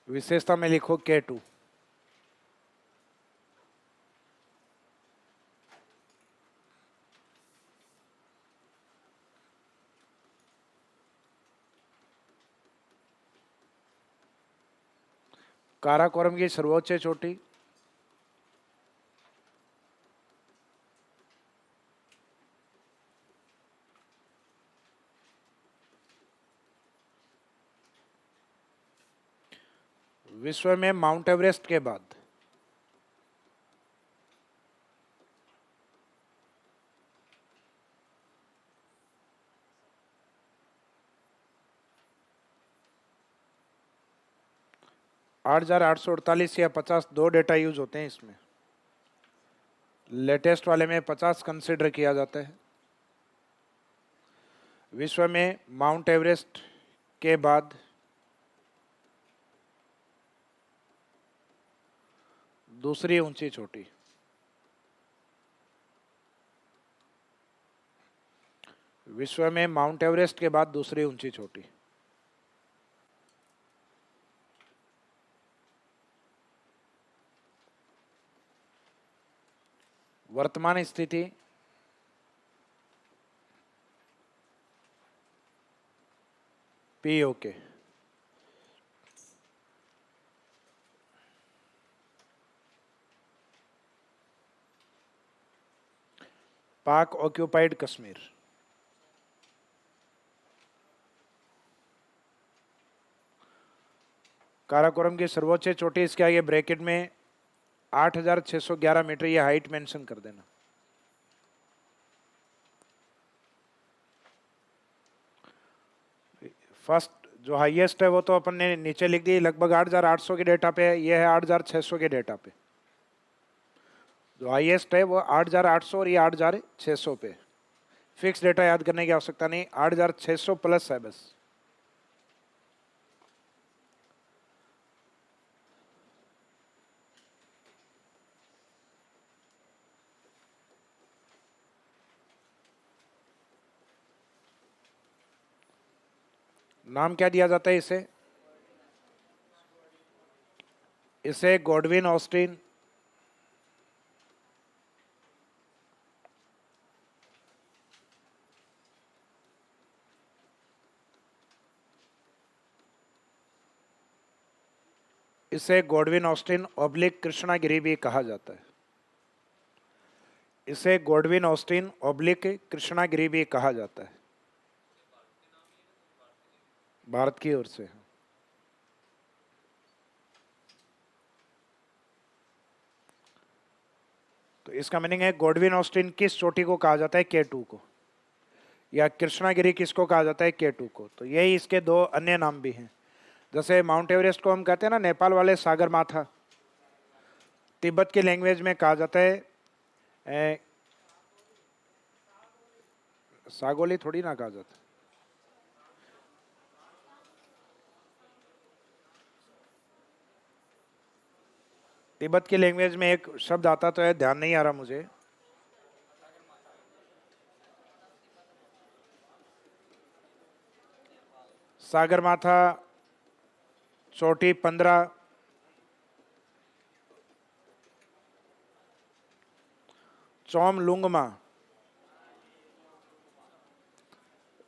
Speaker 1: विशेषता में लिखो K2। काराकोरम की सर्वोच्च चोटी विश्व में माउंट एवरेस्ट के बाद आठ 8,848 या 50 दो डेटा यूज होते हैं इसमें। लेटेस्ट वाले में 50 कंसिडर किया जाता है। विश्व में माउंट एवरेस्ट के बाद दूसरी ऊंची चोटी। विश्व में माउंट एवरेस्ट के बाद दूसरी ऊंची चोटी। वर्तमान स्थिति पीओके। पाक ऑक्यूपाइड कश्मीर। काराकोरम की सर्वोच्च चोटी, इसके आगे ब्रैकेट में 8,611 मीटर ये हाइट मेंशन कर देना। फर्स्ट जो हाईएस्ट है वो तो अपन ने नीचे लिख दी, लगभग 8,800 के डेटा पे है, ये है 8,600 के डेटा पे। जो हाईएस्ट है वो 8,800 और ये 8,600 पे। फिक्स डेटा याद करने की आवश्यकता नहीं, 8,600 प्लस है बस। नाम क्या दिया जाता है इसे? इसे गॉडविन ऑस्टिन, इसे गॉडविन ऑस्टिन ऑब्लिक कृष्णागिरी भी कहा जाता है। इसे गॉडविन ऑस्टिन ऑब्लिक कृष्णागिरी भी कहा जाता है। भारत की ओर से। तो इसका मीनिंग है गॉडविन ऑस्टिन किस चोटी को कहा जाता है? K2 को। या कृष्णागिरी किसको कहा जाता है? K2 को। तो यही इसके दो अन्य नाम भी हैं। जैसे माउंट एवरेस्ट को हम कहते हैं ना नेपाल वाले सागर माथा, तिब्बत की लैंग्वेज में कहा जाता है सागोली थोड़ी ना कहा जाता। तिब्बत की लैंग्वेज में एक शब्द आता तो है, ध्यान नहीं आ रहा मुझे। सागर माथा, चोटी 15, चोम लुंगमा,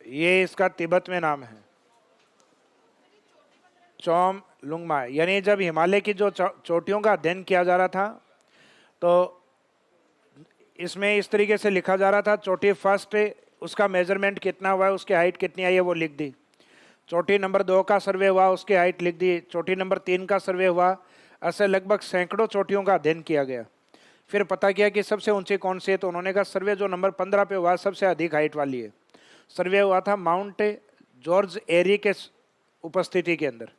Speaker 1: ये इसका तिब्बत में नाम है। चोम लुंगमा, यानी जब हिमालय की जो चोटियों का अध्ययन किया जा रहा था तो इसमें इस तरीके से लिखा जा रहा था, चोटी फर्स्ट उसका मेजरमेंट कितना हुआ है, उसकी हाइट कितनी आई है वो लिख दी। चोटी नंबर 2 का सर्वे हुआ, उसकी हाइट लिख दी। चोटी नंबर 3 का सर्वे हुआ। ऐसे लगभग सैकड़ों चोटियों का अध्ययन किया गया। फिर पता किया कि सबसे ऊंची कौन सी है, तो उन्होंने कहा सर्वे जो नंबर 15 पे हुआ सबसे अधिक हाइट वाली है। सर्वे हुआ था माउंट जॉर्ज एरी के उपस्थिति के अंदर।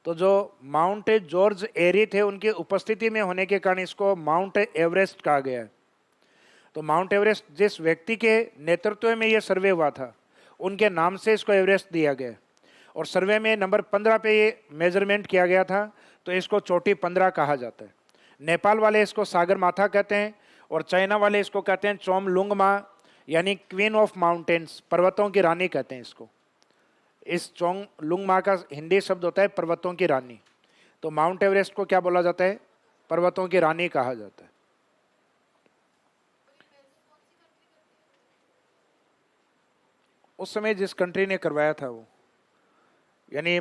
Speaker 1: तो जो माउंट जॉर्ज एरी थे उनकी उपस्थिति में होने के कारण इसको माउंट एवरेस्ट कहा गया है। तो माउंट एवरेस्ट जिस व्यक्ति के नेतृत्व में यह सर्वे हुआ था उनके नाम से इसको एवरेस्ट दिया गया। और सर्वे में नंबर 15 पे ये मेजरमेंट किया गया था, तो इसको चोटी 15 कहा जाता है। नेपाल वाले इसको सागर माथा कहते हैं और चाइना वाले इसको कहते हैं चोम लुंगमा, यानी क्वीन ऑफ माउंटेन्स, पर्वतों की रानी कहते हैं इसको। इस चोंग लुंगमा का हिंदी शब्द होता है पर्वतों की रानी। तो माउंट एवरेस्ट को क्या बोला जाता है? पर्वतों की रानी कहा जाता है। उस समय जिस कंट्री ने करवाया था वो, यानी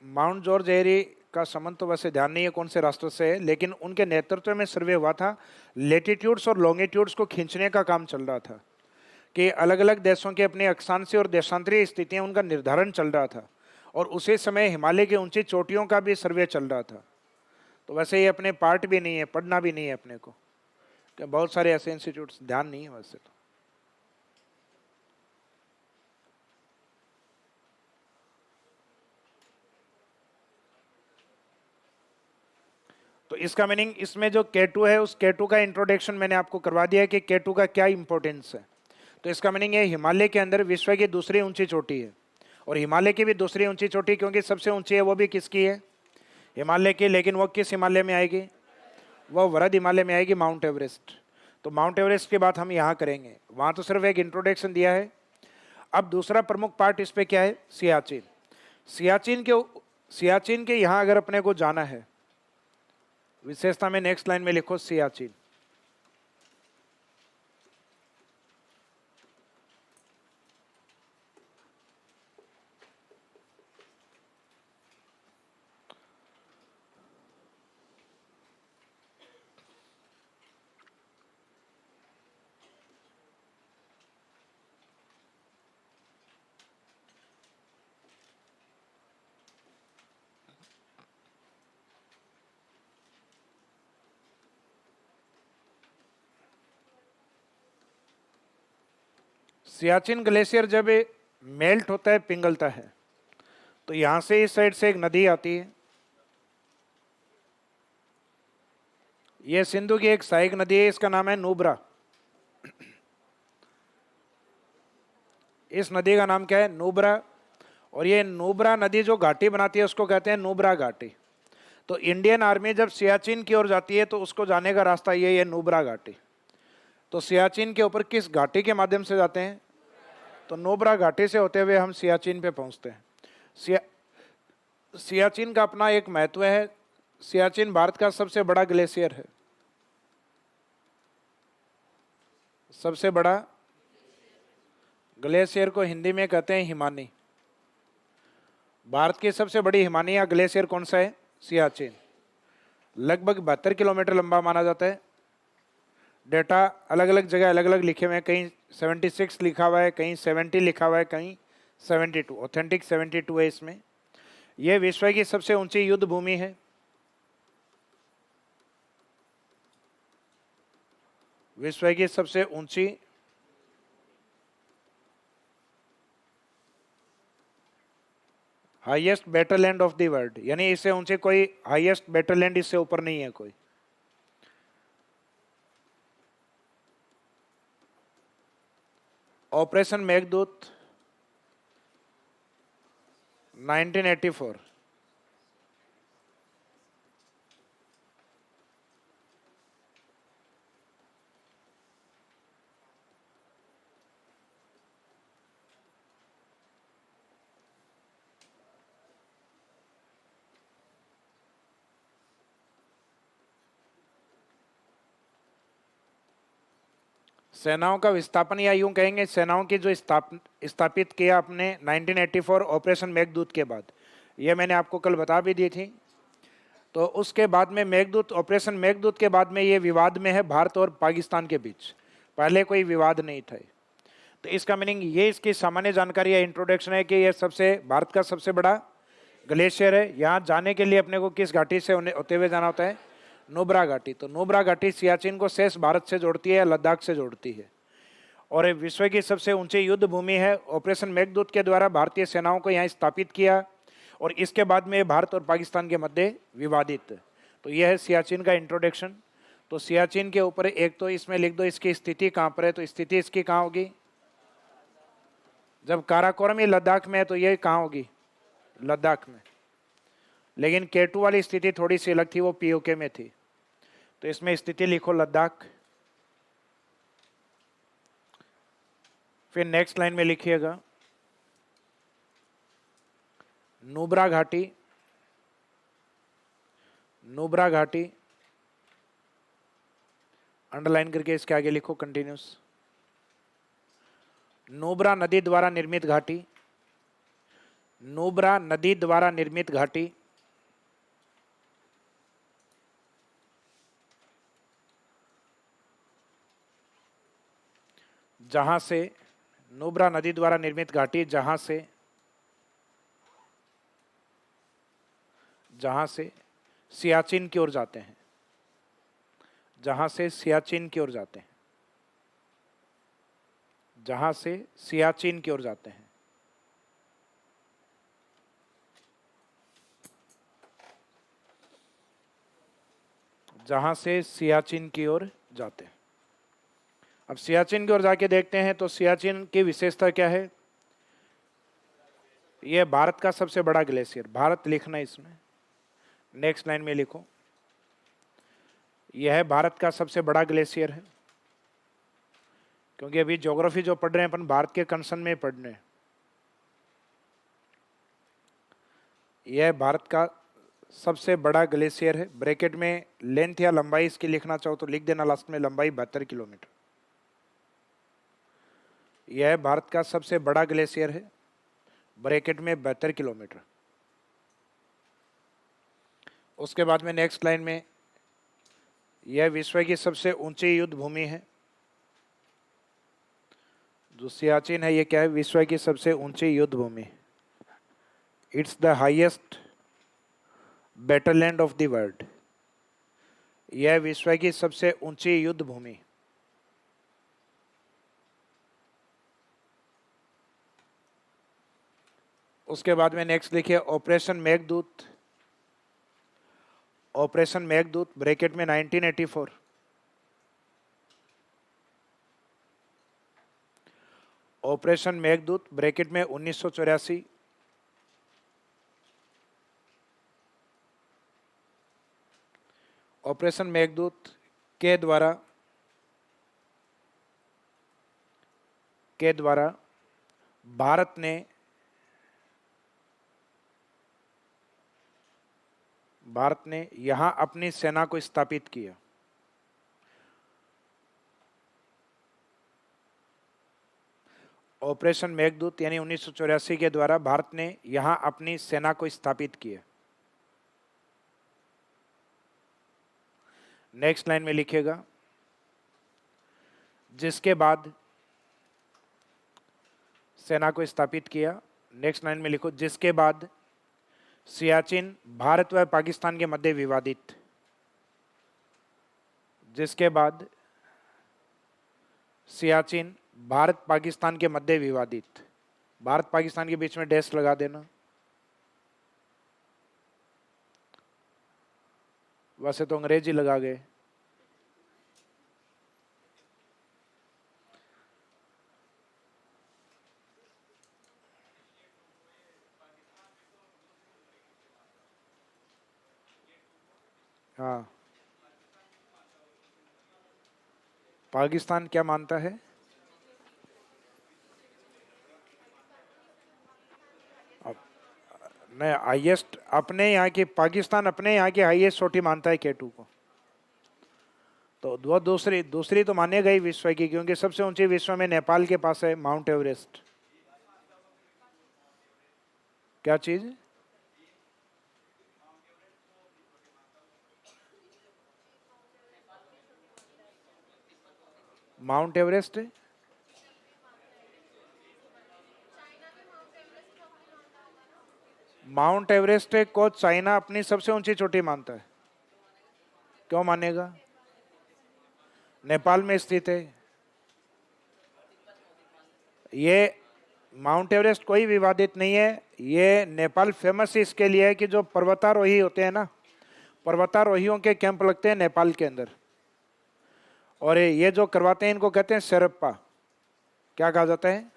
Speaker 1: माउंट जॉर्ज एरी का संबंध तो वैसे ध्यान नहीं है कौन से राष्ट्र से है, लेकिन उनके नेतृत्व में सर्वे हुआ था। लेटीट्यूड्स और लॉन्गिट्यूड्स को खींचने का काम चल रहा था कि अलग अलग देशों के अपने अक्षांशीय और देशांतरीय स्थितियां, उनका निर्धारण चल रहा था। और उसी समय हिमालय की ऊंची चोटियों का भी सर्वे चल रहा था। तो वैसे ये अपने पार्ट भी नहीं है, पढ़ना भी नहीं है अपने को, कि बहुत सारे ऐसे इंस्टीट्यूट्स ध्यान नहीं है वैसे तो। तो इसका मीनिंग, इसमें जो K2 है उस K2 का इंट्रोडक्शन मैंने आपको करवा दिया है कि K2 का क्या इंपॉर्टेंस है। तो इसका मीनिंग है हिमालय के अंदर विश्व की दूसरी ऊंची चोटी है। और हिमालय की भी दूसरी ऊंची चोटी, क्योंकि सबसे ऊंची है वो भी किसकी है? हिमालय की। लेकिन वो किस हिमालय में आएगी? वह वरद हिमालय में आएगी, माउंट एवरेस्ट। तो माउंट एवरेस्ट की बात हम यहाँ करेंगे, वहाँ तो सिर्फ एक इंट्रोडक्शन दिया है। अब दूसरा प्रमुख पार्ट इस पे क्या है, सियाचिन। सियाचिन के यहाँ अगर अपने को जाना है, विशेषता में नेक्स्ट लाइन में लिखो सियाचिन। सियाचिन ग्लेशियर जब मेल्ट होता है, पिघलता है, तो यहां से इस साइड से एक नदी आती है। यह सिंधु की एक सहायक नदी है, इसका नाम है नुब्रा। इस नदी का नाम क्या है, नुब्रा। और ये नुब्रा नदी जो घाटी बनाती है उसको कहते हैं नुब्रा घाटी। तो इंडियन आर्मी जब सियाचिन की ओर जाती है तो उसको जाने का रास्ता ये है, नुब्रा घाटी। तो सियाचिन के ऊपर किस घाटी के माध्यम से जाते हैं, तो नुब्रा घाटी से होते हुए हम सियाचिन पे पहुंचते हैं। सियाचिन का अपना एक महत्व है। सियाचिन भारत का सबसे बड़ा ग्लेशियर है, सबसे बड़ा ग्लेशियर को हिंदी में कहते हैं हिमानी। भारत की सबसे बड़ी हिमानी या ग्लेशियर कौन सा है, सियाचिन। लगभग 72 किलोमीटर लंबा माना जाता है। डेटा अलग अलग जगह अलग अलग लिखे हुए हैं, कहीं 76 लिखा हुआ है, कहीं 70 लिखा हुआ है, कहीं 72। ऑथेंटिक 72 है इसमें। यह विश्व की सबसे ऊंची युद्ध भूमि है। विश्व की सबसे ऊंची highest battleland of the world, यानी इससे ऊंचे कोई हाईएस्ट बैटललैंड इससे ऊपर नहीं है कोई। ऑपरेशन मेघदूत 1984। सेनाओं का विस्थापन, या यूं कहेंगे सेनाओं की जो स्थापित किया आपने 1984 ऑपरेशन मेघदूत के बाद, ये मैंने आपको कल बता भी दी थी। तो उसके बाद में मेघदूत, ऑपरेशन मेघदूत के बाद में ये विवाद में है भारत और पाकिस्तान के बीच। पहले कोई विवाद नहीं था। तो इसका मीनिंग ये, इसकी सामान्य जानकारी या इंट्रोडक्शन है कि ये भारत का सबसे बड़ा ग्लेशियर है। यहाँ जाने के लिए अपने को किस घाटी से होते हुए जाना होता है, नुब्रा घाटी। तो नुब्रा घाटी सियाचिन को शेष भारत से जोड़ती है, लद्दाख से जोड़ती है, और विश्व की सबसे ऊंची युद्ध भूमि है। ऑपरेशन मेघदूत के द्वारा भारतीय सेनाओं को यहाँ स्थापित किया, और इसके बाद में भारत और पाकिस्तान के मध्य विवादित। तो यह है सियाचिन का इंट्रोडक्शन। तो सियाचिन के ऊपर एक तो इसमें लिख दो इसकी स्थिति कहाँ पर है। तो स्थिति इसकी कहाँ होगी, जब काराकोरम ही लद्दाख में है तो ये कहाँ होगी, लद्दाख में। लेकिन K2 वाली स्थिति थोड़ी सी अलग थी, वो POK में थी। तो इसमें स्थिति लिखो लद्दाख। फिर नेक्स्ट लाइन में लिखिएगा नुब्रा घाटी। नुब्रा घाटी अंडरलाइन करके इसके आगे लिखो कंटिन्यूस। नुब्रा नदी द्वारा निर्मित घाटी, नुब्रा नदी द्वारा निर्मित घाटी जहां से, नुब्रा नदी द्वारा निर्मित घाटी जहां से सियाचिन की ओर जाते हैं, जहां से सियाचिन की ओर जाते हैं, जहां से सियाचिन की ओर जाते हैं। जहां से सियाचिन की ओर जाते हैं। अब सियाचिन की ओर जाके देखते हैं तो सियाचिन की विशेषता क्या है। यह भारत का सबसे बड़ा ग्लेशियर, भारत लिखना इसमें, नेक्स्ट लाइन में लिखो। यह भारत का सबसे बड़ा ग्लेशियर है, क्योंकि अभी ज्योग्राफी जो पढ़ रहे हैं अपन भारत के कंसर्न में पढ़ रहे हैं। यह भारत का सबसे बड़ा ग्लेशियर है। ब्रैकेट में लेंथ या लंबाई इसकी लिखना चाहो तो लिख देना लास्ट में, लंबाई 72 किलोमीटर। यह भारत का सबसे बड़ा ग्लेशियर है, ब्रैकेट में 72 किलोमीटर। उसके बाद में नेक्स्ट लाइन में, यह विश्व की सबसे ऊंची युद्ध भूमि है। जो सियाचिन है ये क्या है? विश्व की सबसे ऊंची युद्ध भूमि। It's the highest battleland of the world. यह विश्व की सबसे ऊंची युद्ध भूमि। उसके बाद में नेक्स्ट लिखिए operation Meghdoot. Operation Meghdoot bracket में 1984। ऑपरेशन मेघदूत ब्रैकेट में 1984। ऑपरेशन मेघदूत के द्वारा भारत ने यहां अपनी सेना को स्थापित किया। ऑपरेशन मेघदूत यानी 1984 के द्वारा भारत ने यहां अपनी सेना को स्थापित किया। नेक्स्ट लाइन में लिखिएगा जिसके बाद सेना को स्थापित किया। नेक्स्ट लाइन में लिखो जिसके बाद सियाचिन भारत व पाकिस्तान के मध्य विवादित। जिसके बाद सियाचिन भारत पाकिस्तान के मध्य विवादित। भारत पाकिस्तान के बीच में डैश लगा देना। वैसे तो अंग्रेजी लगा गए। हाँ, पाकिस्तान क्या मानता है? नहीं, हाईएस्ट अपने यहाँ की, पाकिस्तान अपने यहाँ की हाईएस्ट चोटी मानता है K2 को। तो वो दूसरी तो मानेगा ही विश्व की, क्योंकि सबसे ऊंची विश्व में नेपाल के पास है माउंट एवरेस्ट। क्या चीज? Mount Everest. माउंट एवरेस्ट को चाइना अपनी सबसे ऊंची चोटी मानता है। क्यों मानेगा? नेपाल में स्थित है। ये माउंट एवरेस्ट कोई विवादित नहीं है। ये नेपाल फेमस इसके लिए है कि जो पर्वतारोही होते हैं ना, पर्वतारोहियों के कैंप लगते हैं नेपाल के अंदर, और ये जो करवाते हैं इनको कहते हैं शेरप्पा। क्या कहा जाता है?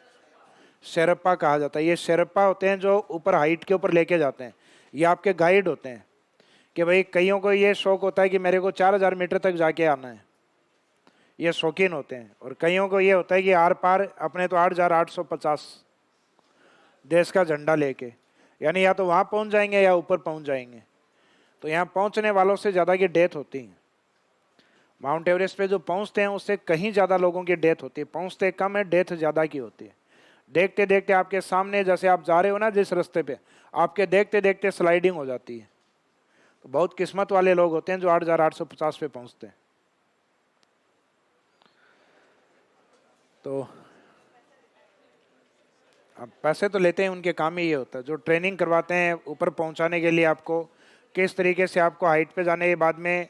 Speaker 1: शेरप्पा कहा जाता है। ये शेरप्पा होते हैं जो ऊपर हाइट के ऊपर लेके जाते हैं। ये आपके गाइड होते हैं कि भाई कईयों को ये शौक होता है कि मेरे को 4000 मीटर तक जाके आना है, ये शौकीन होते हैं। और कईयों को ये होता है कि आर पार अपने तो 8850 देश का झंडा लेके, यानी या तो वहाँ पहुँच जाएंगे या ऊपर पहुँच जाएंगे। तो यहाँ पहुँचने वालों से ज़्यादा की डेथ होती है। माउंट एवरेस्ट पे जो पहुँचते हैं उससे कहीं ज़्यादा लोगों की डेथ होती है। पहुँचते कम है, डेथ ज़्यादा की होती है। देखते देखते आपके सामने, जैसे आप जा रहे हो ना जिस रास्ते पे, आपके देखते देखते स्लाइडिंग हो जाती है। तो बहुत किस्मत वाले लोग होते हैं जो 8850 पे पहुँचते हैं। तो अब पैसे तो लेते हैं, उनके काम ही ये होता है। जो ट्रेनिंग करवाते हैं ऊपर पहुंचाने के लिए आपको, किस तरीके से आपको हाइट पे जाने के बाद में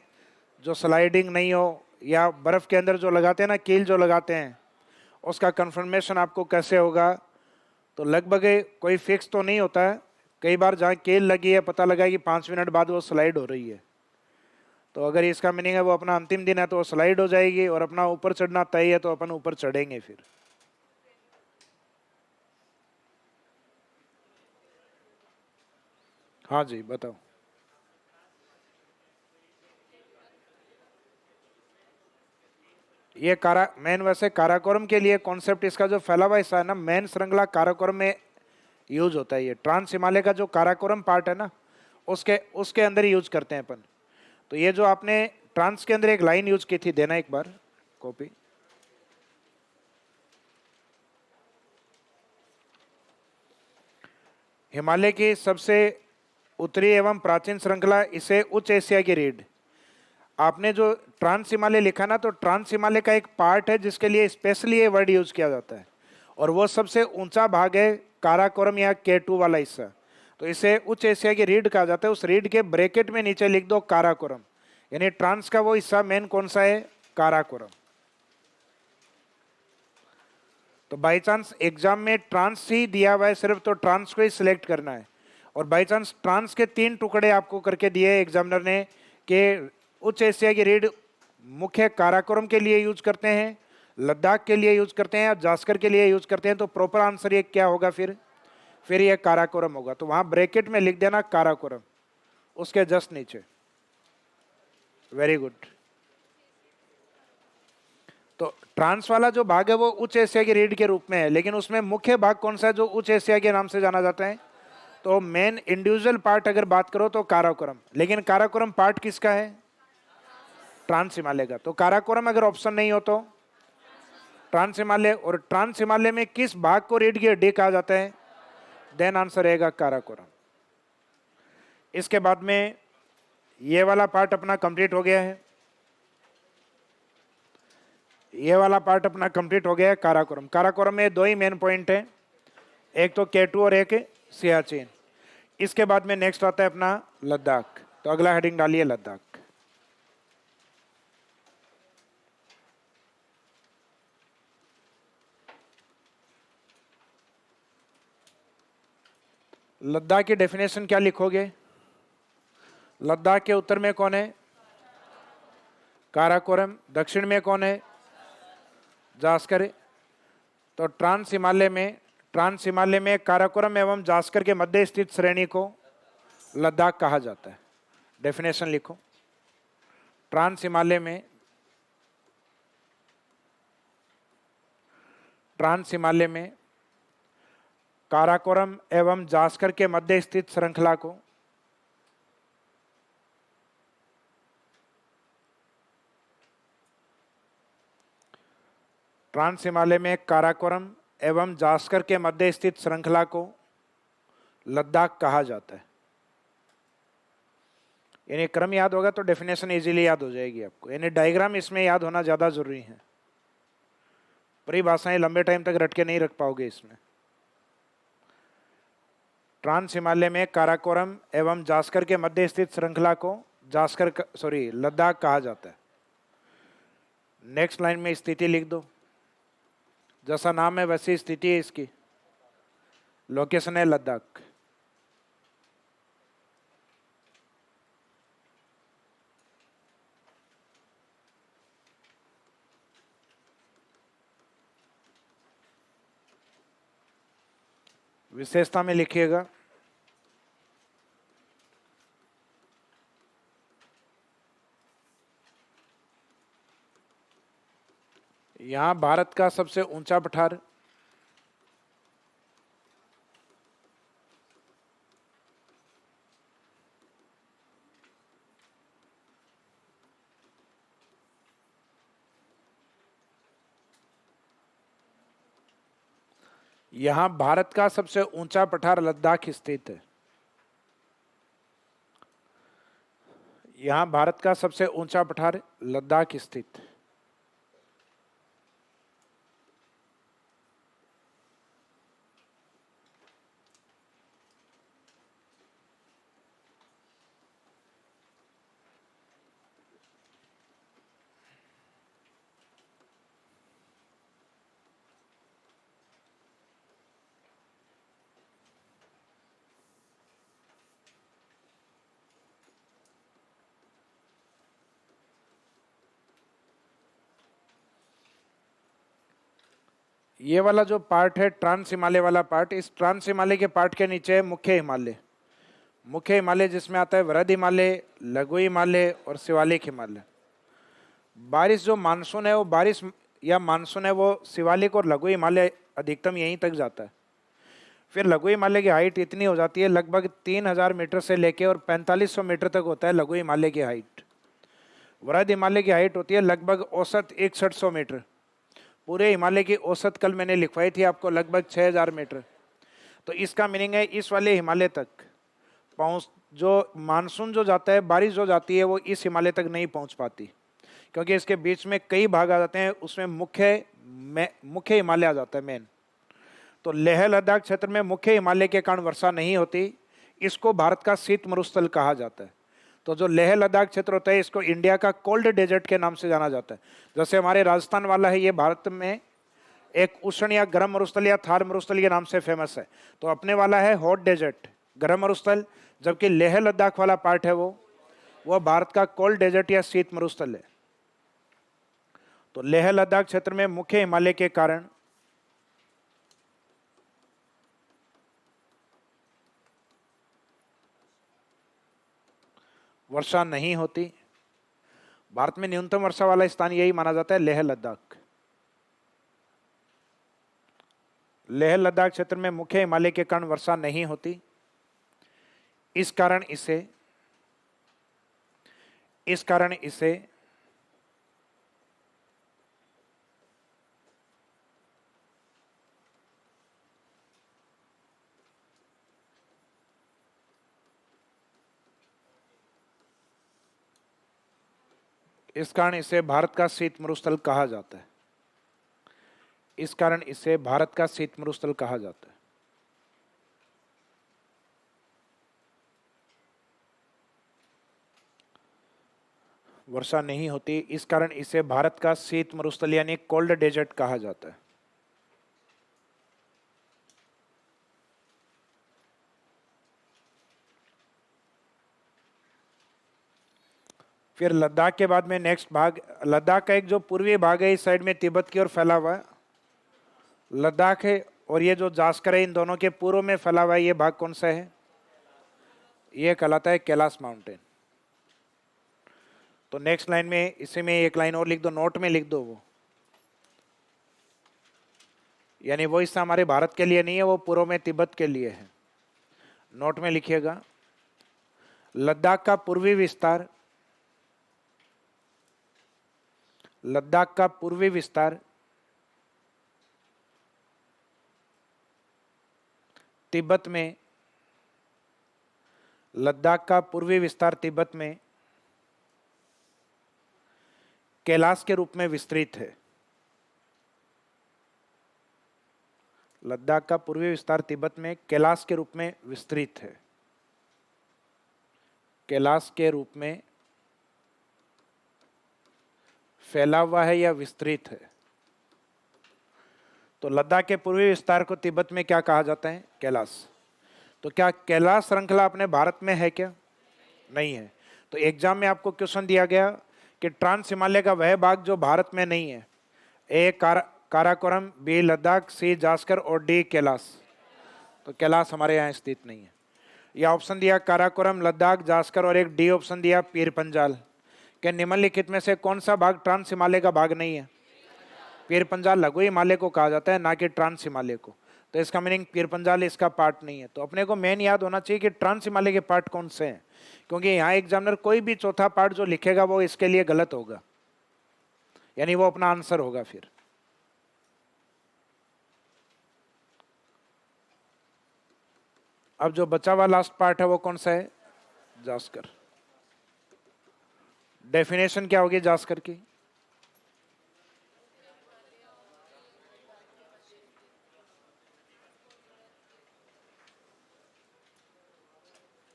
Speaker 1: जो स्लाइडिंग नहीं हो, या बर्फ़ के अंदर जो लगाते हैं ना, कील जो लगाते हैं, उसका कंफर्मेशन आपको कैसे होगा। तो लगभग कोई फिक्स तो नहीं होता है। कई बार जहाँ कील लगी है पता लगा कि 5 मिनट बाद वो स्लाइड हो रही है। तो अगर इसका मीनिंग है वो अपना अंतिम दिन है तो वो स्लाइड हो जाएगी, और अपना ऊपर चढ़ना तय है तो अपन ऊपर चढ़ेंगे फिर। हाँ जी, बताओ। ये मेन वैसे काराकोरम के लिए कॉन्सेप्ट, इसका जो फैला हुआ हिस्सा है ना, मेन श्रृंखला काराकोरम में यूज होता है। ये ट्रांस हिमालय का जो काराकोरम पार्ट है ना, उसके उसके अंदर यूज करते हैं अपन। तो ये जो आपने ट्रांस के अंदर एक लाइन यूज की थी, देना एक बार कॉपी। हिमालय की सबसे उत्तरी एवं प्राचीन श्रृंखला, इसे उच्च एशिया की रीढ़। आपने जो ट्रांस हिमालय लिखा ना, तो ट्रांस हिमालय का एक पार्ट है जिसके लिए स्पेशली ये वर्ड यूज किया जाता है, और वो सबसे ऊंचा भाग है काराकोरम या K2 वाला हिस्सा। तो इसे उच्च एशिया की रीढ़ कहा जाता है। उस रीढ़ के ब्रैकेट में नीचे लिख दो काराकोरम, यानी ट्रांस का वो हिस्सा मेन कौन सा है, काराकोरम। तो बाई चांस एग्जाम में ट्रांस ही दिया हुआ है सिर्फ, तो ट्रांस को ही सिलेक्ट करना है। और बाई चांस ट्रांस के 3 टुकड़े आपको करके दिए एग्जामिनर ने कि उच्च एशिया की रीढ़ मुख्य काराकोरम के लिए यूज करते हैं, लद्दाख के लिए यूज करते हैं और जास्कर के लिए यूज करते हैं, तो प्रॉपर आंसर ये क्या होगा, फिर ये काराकोरम होगा। तो वहां ब्रैकेट में लिख देना काराकोरम, उसके जस्ट नीचे। Very good. तो ट्रांस वाला जो भाग है वो उच्च एशिया की रीढ़ के रूप में है, लेकिन उसमें मुख्य भाग कौन सा है जो उच्च एशिया के नाम से जाना जाता है? तो मेन इंडिविजुअल पार्ट अगर बात करो तो काराकोरम, लेकिन काराकोरम पार्ट किसका है? ट्रांस हिमालय का। तो काराकोरम अगर ऑप्शन नहीं हो तो ट्रांस हिमालय। और ट्रांस हिमालय में किस भाग को रीढ़ की हड्डी कहा जाता है? देन आंसर रहेगा काराकोरम। इसके बाद में ये वाला पार्ट अपना कंप्लीट हो गया है, ये वाला पार्ट अपना कंप्लीट हो गया है काराकोरम। काराकोरम में 2 ही मेन पॉइंट है, एक तो K2 और एक सियाचिन। इसके बाद में नेक्स्ट आता है अपना लद्दाख। तो अगला हेडिंग डालिए लद्दाख। लद्दाख की डेफिनेशन क्या लिखोगे? लद्दाख के उत्तर में कौन है? काराकोरम। दक्षिण में कौन है? जास्कर। तो ट्रांस हिमालय में काराकोरम एवं जास्कर के मध्य स्थित श्रेणी को लद्दाख कहा जाता है। डेफिनेशन लिखो। ट्रांस हिमालय में काराकोरम एवं जास्कर के मध्य स्थित श्रृंखला को ट्रांस हिमालय में काराकोरम एवं जास्कर के मध्य स्थित श्रृंखला को लद्दाख कहा जाता है। यानी क्रम याद होगा तो डेफिनेशन इजीली याद हो जाएगी आपको, यानी डायग्राम इसमें याद होना ज़्यादा जरूरी है। परिभाषाएं लंबे टाइम तक रट के नहीं रख पाओगे इसमें। ट्रांस हिमालय में काराकोरम एवं जास्कर के मध्य स्थित श्रृंखला को लद्दाख कहा जाता है। नेक्स्ट लाइन में स्थिति लिख दो, जैसा नाम है वैसी स्थिति है इसकी। लोकेशन है लद्दाख। विशेषता में लिखिएगा यहां भारत का सबसे ऊंचा पठार, यहां भारत का सबसे ऊंचा पठार लद्दाख स्थित है। यहां भारत का सबसे ऊंचा पठार लद्दाख स्थित है। ये वाला जो पार्ट है ट्रांस हिमालय वाला पार्ट, इस ट्रांस हिमालय के पार्ट के नीचे है मुख्य हिमालय। मुख्य हिमालय जिसमें आता है वृहद हिमालय, लघु हिमालय और शिवालिक हिमालय। बारिश जो मानसून है वो बारिश या मानसून है वो शिवालिक और लघु हिमालय अधिकतम यहीं तक जाता है। फिर लघु हिमालय की हाइट इतनी हो जाती है लगभग 3000 मीटर से लेके और 4500 मीटर तक होता है लघु हिमालय की हाइट। वृहद हिमालय की हाइट होती है लगभग औसत 6100 मीटर। पूरे हिमालय की औसत कल मैंने लिखवाई थी आपको लगभग 6000 मीटर। तो इसका मीनिंग है इस वाले हिमालय तक पहुँच, जो मानसून जो जाता है, बारिश जो जाती है वो इस हिमालय तक नहीं पहुँच पाती, क्योंकि इसके बीच में कई भाग आ जाते हैं, उसमें मुख्य हिमालय आ जाता है मेन। तो लेह लद्दाख क्षेत्र में मुख्य हिमालय के कारण वर्षा नहीं होती, इसको भारत का शीत मरुस्थल कहा जाता है। तो जो लेह लद्दाख क्षेत्र होता है इसको इंडिया का कोल्ड डेजर्ट के नाम से जाना जाता है। जैसे हमारे राजस्थान वाला है, ये भारत में एक उष्ण या गर्म मरुस्थल या थार मरुस्थल के नाम से फेमस है। तो अपने वाला है हॉट डेजर्ट, गर्म मरुस्थल, जबकि लेह लद्दाख वाला पार्ट है वो भारत का कोल्ड डेजर्ट या शीत मरुस्थल है। तो लेह लद्दाख क्षेत्र में मुख्य हिमालय के कारण वर्षा नहीं होती। भारत में न्यूनतम वर्षा वाला स्थान यही माना जाता है, लेह लद्दाख। लेह लद्दाख क्षेत्र में मुख्य हिमालय के कारण वर्षा नहीं होती, इस कारण इसे इस कारण इसे भारत का शीत मरुस्थल कहा जाता है। इस कारण इसे भारत का शीत मरुस्थल कहा जाता है। वर्षा नहीं होती, इस कारण इसे भारत का शीत मरुस्थल यानी कोल्ड डेजर्ट कहा जाता है। फिर लद्दाख के बाद में नेक्स्ट भाग, लद्दाख का एक जो पूर्वी भाग है इस साइड में तिब्बत की ओर फैला हुआ है, लद्दाख है, और ये जो जास्कर है इन दोनों के पूर्व में फैला हुआ है, ये भाग कौन सा है? ये कहलाता है कैलाश माउंटेन। तो नेक्स्ट लाइन में इसी में एक लाइन और लिख दो, नोट में लिख दो वो, यानी वो हिस्सा हमारे भारत के लिए नहीं है, वो पूर्व में तिब्बत के लिए है। नोट में लिखिएगा, लद्दाख का पूर्वी विस्तार, लद्दाख का पूर्वी विस्तार तिब्बत में, लद्दाख का पूर्वी विस्तार तिब्बत में कैलाश के रूप में विस्तृत है। लद्दाख का पूर्वी विस्तार तिब्बत में कैलाश के रूप में विस्तृत है, कैलाश के रूप में फैला हुआ है या विस्तृत है। तो लद्दाख के पूर्वी विस्तार को तिब्बत में क्या कहा जाता है? कैलाश। तो क्या कैलाश श्रृंखला अपने भारत में है क्या? नहीं है। तो एग्जाम में आपको क्वेश्चन दिया गया कि ट्रांस हिमालय का वह भाग जो भारत में नहीं है, ए काराकोरम, बी लद्दाख, सी जास्कर और डी कैलाश। तो कैलाश हमारे यहाँ स्थित नहीं है। यह ऑप्शन दिया काराकोरम, लद्दाख, जास्कर और एक डी ऑप्शन दिया पीर पंजाल। क्या निम्नलिखित में से कौन सा भाग ट्रांस हिमालय का भाग नहीं है? पीर पंजाल लघु हिमालय को कहा जाता है, ना कि ट्रांस हिमालय को। तो इसका मीनिंग पीर पंजाल इसका पार्ट नहीं है। तो अपने को मेन याद होना चाहिए कि ट्रांस हिमालय के पार्ट कौन से हैं, क्योंकि यहाँ एग्जामिनर कोई भी चौथा पार्ट जो लिखेगा वो इसके लिए गलत होगा, यानी वो अपना आंसर होगा। फिर अब जो बचा हुआ लास्ट पार्ट है वो कौन सा है? जास्कर। डेफिनेशन क्या होगी जास्कर की?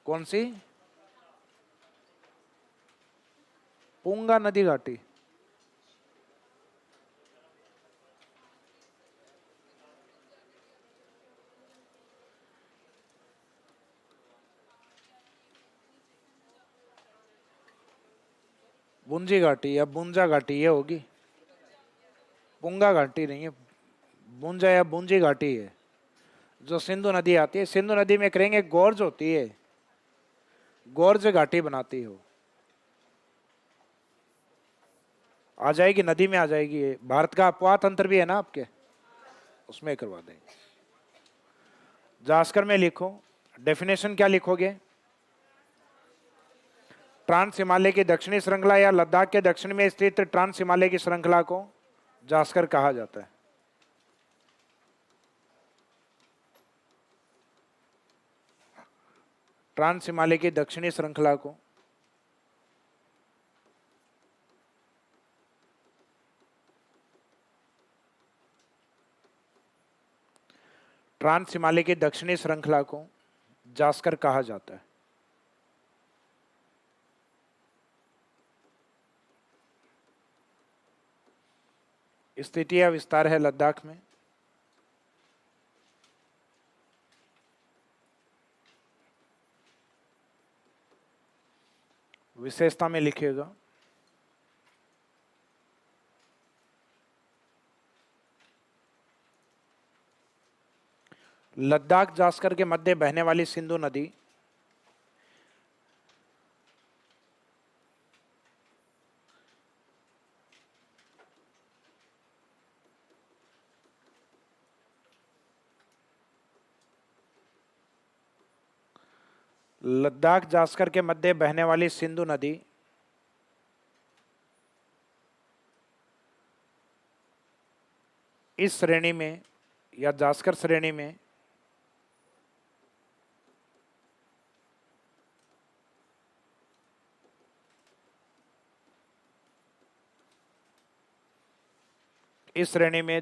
Speaker 1: कौन सी? पुंगा नदी घाटी। बुंजी घाटी या बुंजा घाटी ये होगी, पुंगा घाटी नहीं है, बुंजा या बुंजी घाटी है जो सिंधु नदी आती है। सिंधु नदी में करेंगे गोर्ज होती है, गोर्ज घाटी बनाती हो। आ जाएगी, नदी में आ जाएगी। ये भारत का अपवाह तंत्र भी है ना आपके, उसमें करवा देंगे। जास्कर में लिखो, डेफिनेशन क्या लिखोगे? ट्रांस हिमालय की दक्षिणी श्रृंखला या लद्दाख के दक्षिण में स्थित ट्रांस हिमालय की श्रृंखला को जास्कर कहा जाता है। ट्रांस हिमालय की दक्षिणी श्रृंखला को ट्रांस हिमालय की दक्षिणी श्रृंखला को जास्कर कहा जाता है। स्थिति या विस्तार है लद्दाख में। विशेषता में लिखिएगा लद्दाख जास्कर के मध्य बहने वाली सिंधु नदी लद्दाख जास्कर के मध्य बहने वाली सिंधु नदी इस श्रेणी में या जास्कर श्रेणी में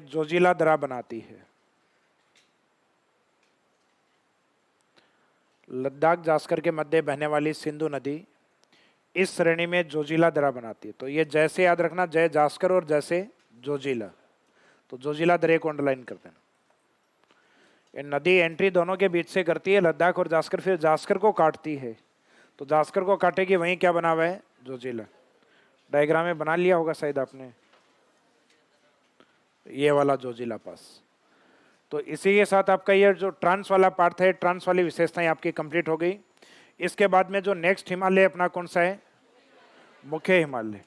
Speaker 1: जोजिला दरा बनाती है। लद्दाख जास्कर के मध्य बहने वाली सिंधु नदी इस श्रेणी में जोजिला दरा बनाती है। तो ये जैसे याद रखना, जय जास्कर और जैसे जोजिला। तो जोजिला दरे को अंडरलाइन कर देना। ये नदी एंट्री दोनों के बीच से करती है, लद्दाख और जास्कर, फिर जास्कर को काटती है। तो जास्कर को काटेगी, वहीं क्या बना हुआ है? जोजिला। डायग्राम में बना लिया होगा शायद आपने, ये वाला जोजिला पास। तो इसी के साथ आपका ये जो ट्रांस वाला पार्ट है, ट्रांस वाली विशेषताएं आपकी कंप्लीट हो गई। इसके बाद में जो नेक्स्ट हिमालय अपना कौन सा है? मुख्य हिमालय।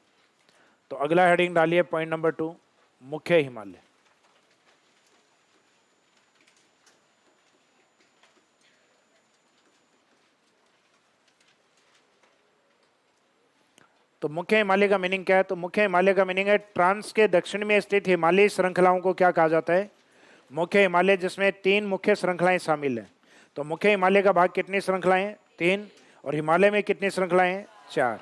Speaker 1: तो अगला हेडिंग डालिए पॉइंट नंबर 2, मुख्य हिमालय। तो मुख्य हिमालय का मीनिंग क्या है? तो मुख्य हिमालय का मीनिंग है ट्रांस के दक्षिण में स्थित हिमालयी श्रृंखलाओं को क्या कहा जाता है? मुख्य हिमालय, जिसमें 3 मुख्य श्रृंखलाएं शामिल हैं। तो मुख्य हिमालय का भाग कितनी श्रृंखलाएं? 3। और हिमालय में कितनी श्रृंखलाएं? 4।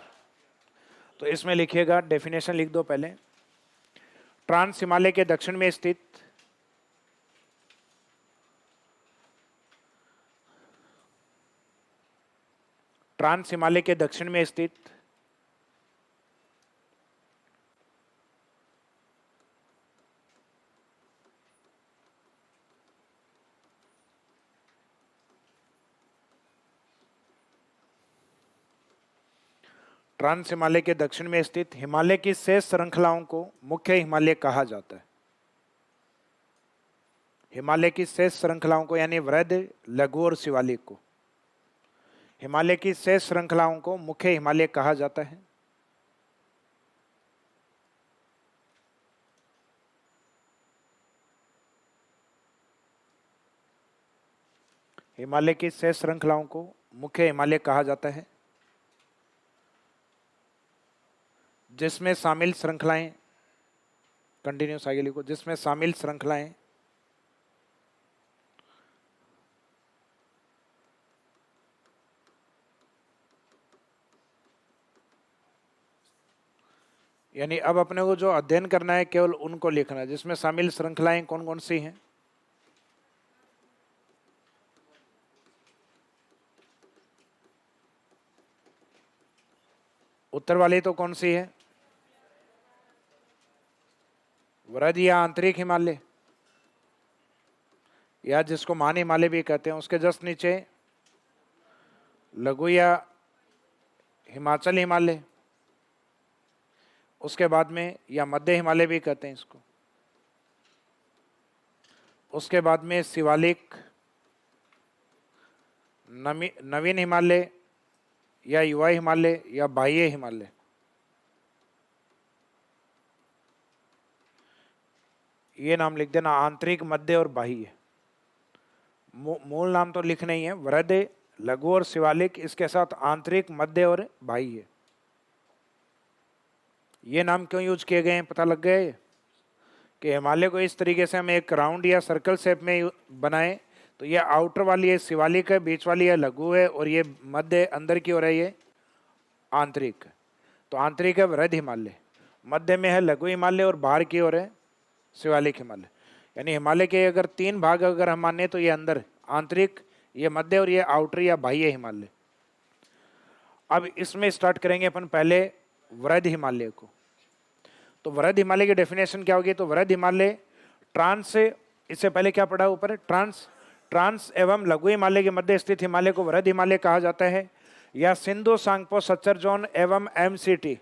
Speaker 1: तो इसमें लिखिएगा, डेफिनेशन लिख दो पहले। ट्रांस हिमालय के दक्षिण में स्थित ट्रांस हिमालय के दक्षिण में स्थित ट्रांस हिमालय के दक्षिण में स्थित हिमालय की शेष श्रृंखलाओं को मुख्य हिमालय कहा जाता है। हिमालय की शेष श्रृंखलाओं को, यानी वृहद, लघु और शिवालिक को, हिमालय की शेष श्रृंखलाओं को मुख्य हिमालय कहा जाता है। हिमालय की शेष श्रृंखलाओं को मुख्य हिमालय कहा जाता है, जिसमें शामिल श्रृंखलाएं, कंटिन्यूस आगे लिखो, जिसमें शामिल श्रृंखलाएं यानी अब अपने को जो अध्ययन करना है केवल उनको लिखना है, जिसमें शामिल श्रृंखलाएं कौन कौन सी हैं? उत्तर वाली तो कौन सी है? वृहद या आंतरिक हिमालय, या जिसको मान हिमालय भी कहते हैं। उसके जस्ट नीचे लघु या हिमाचल हिमालय, उसके बाद में या मध्य हिमालय भी कहते हैं इसको, उसके बाद में शिवालिक, नवीन हिमालय या युवा हिमालय या बाह्य हिमालय। ये नाम लिख देना, आंतरिक, मध्य और बाह्य। मूल नाम तो लिखना ही है, वृहद, लघु और शिवालिक, इसके साथ आंतरिक, मध्य और बाह्य। ये नाम क्यों यूज किए गए हैं पता लग गया है कि हिमालय को इस तरीके से हम एक राउंड या सर्कल शेप में बनाए तो ये आउटर वाली है शिवालिक है, बीच वाली है लघु है, और ये मध्य अंदर की ओर है ये आंतरिक। तो आंतरिक है वृहद हिमालय, मध्य में है लघु हिमालय और बाहर की ओर है शिवालिक हिमालय। यानी हिमालय के अगर 3 भाग अगर हम माने तो ये अंदर आंतरिक, ये मध्य और ये आउटर या बाह्य हिमालय। अब इसमें स्टार्ट करेंगे अपन पहले वृहद हिमालय को। तो वृहद हिमालय की डेफिनेशन क्या होगी? तो वृहद हिमालय ट्रांस, इससे पहले क्या पढ़ा ऊपर, ट्रांस एवं लघु हिमालय के मध्य स्थित हिमालय को वृहद हिमालय कहा जाता है, या सिंधु सांगपो सच्चर जोन एवं MCT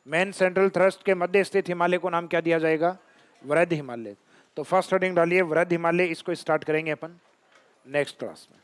Speaker 1: मेन सेंट्रल थ्रस्ट के मध्य स्थित हिमालय को नाम क्या दिया जाएगा? वृहद हिमालय। तो फर्स्ट हेडिंग डालिए वृहद हिमालय, इसको स्टार्ट करेंगे अपन नेक्स्ट क्लास में।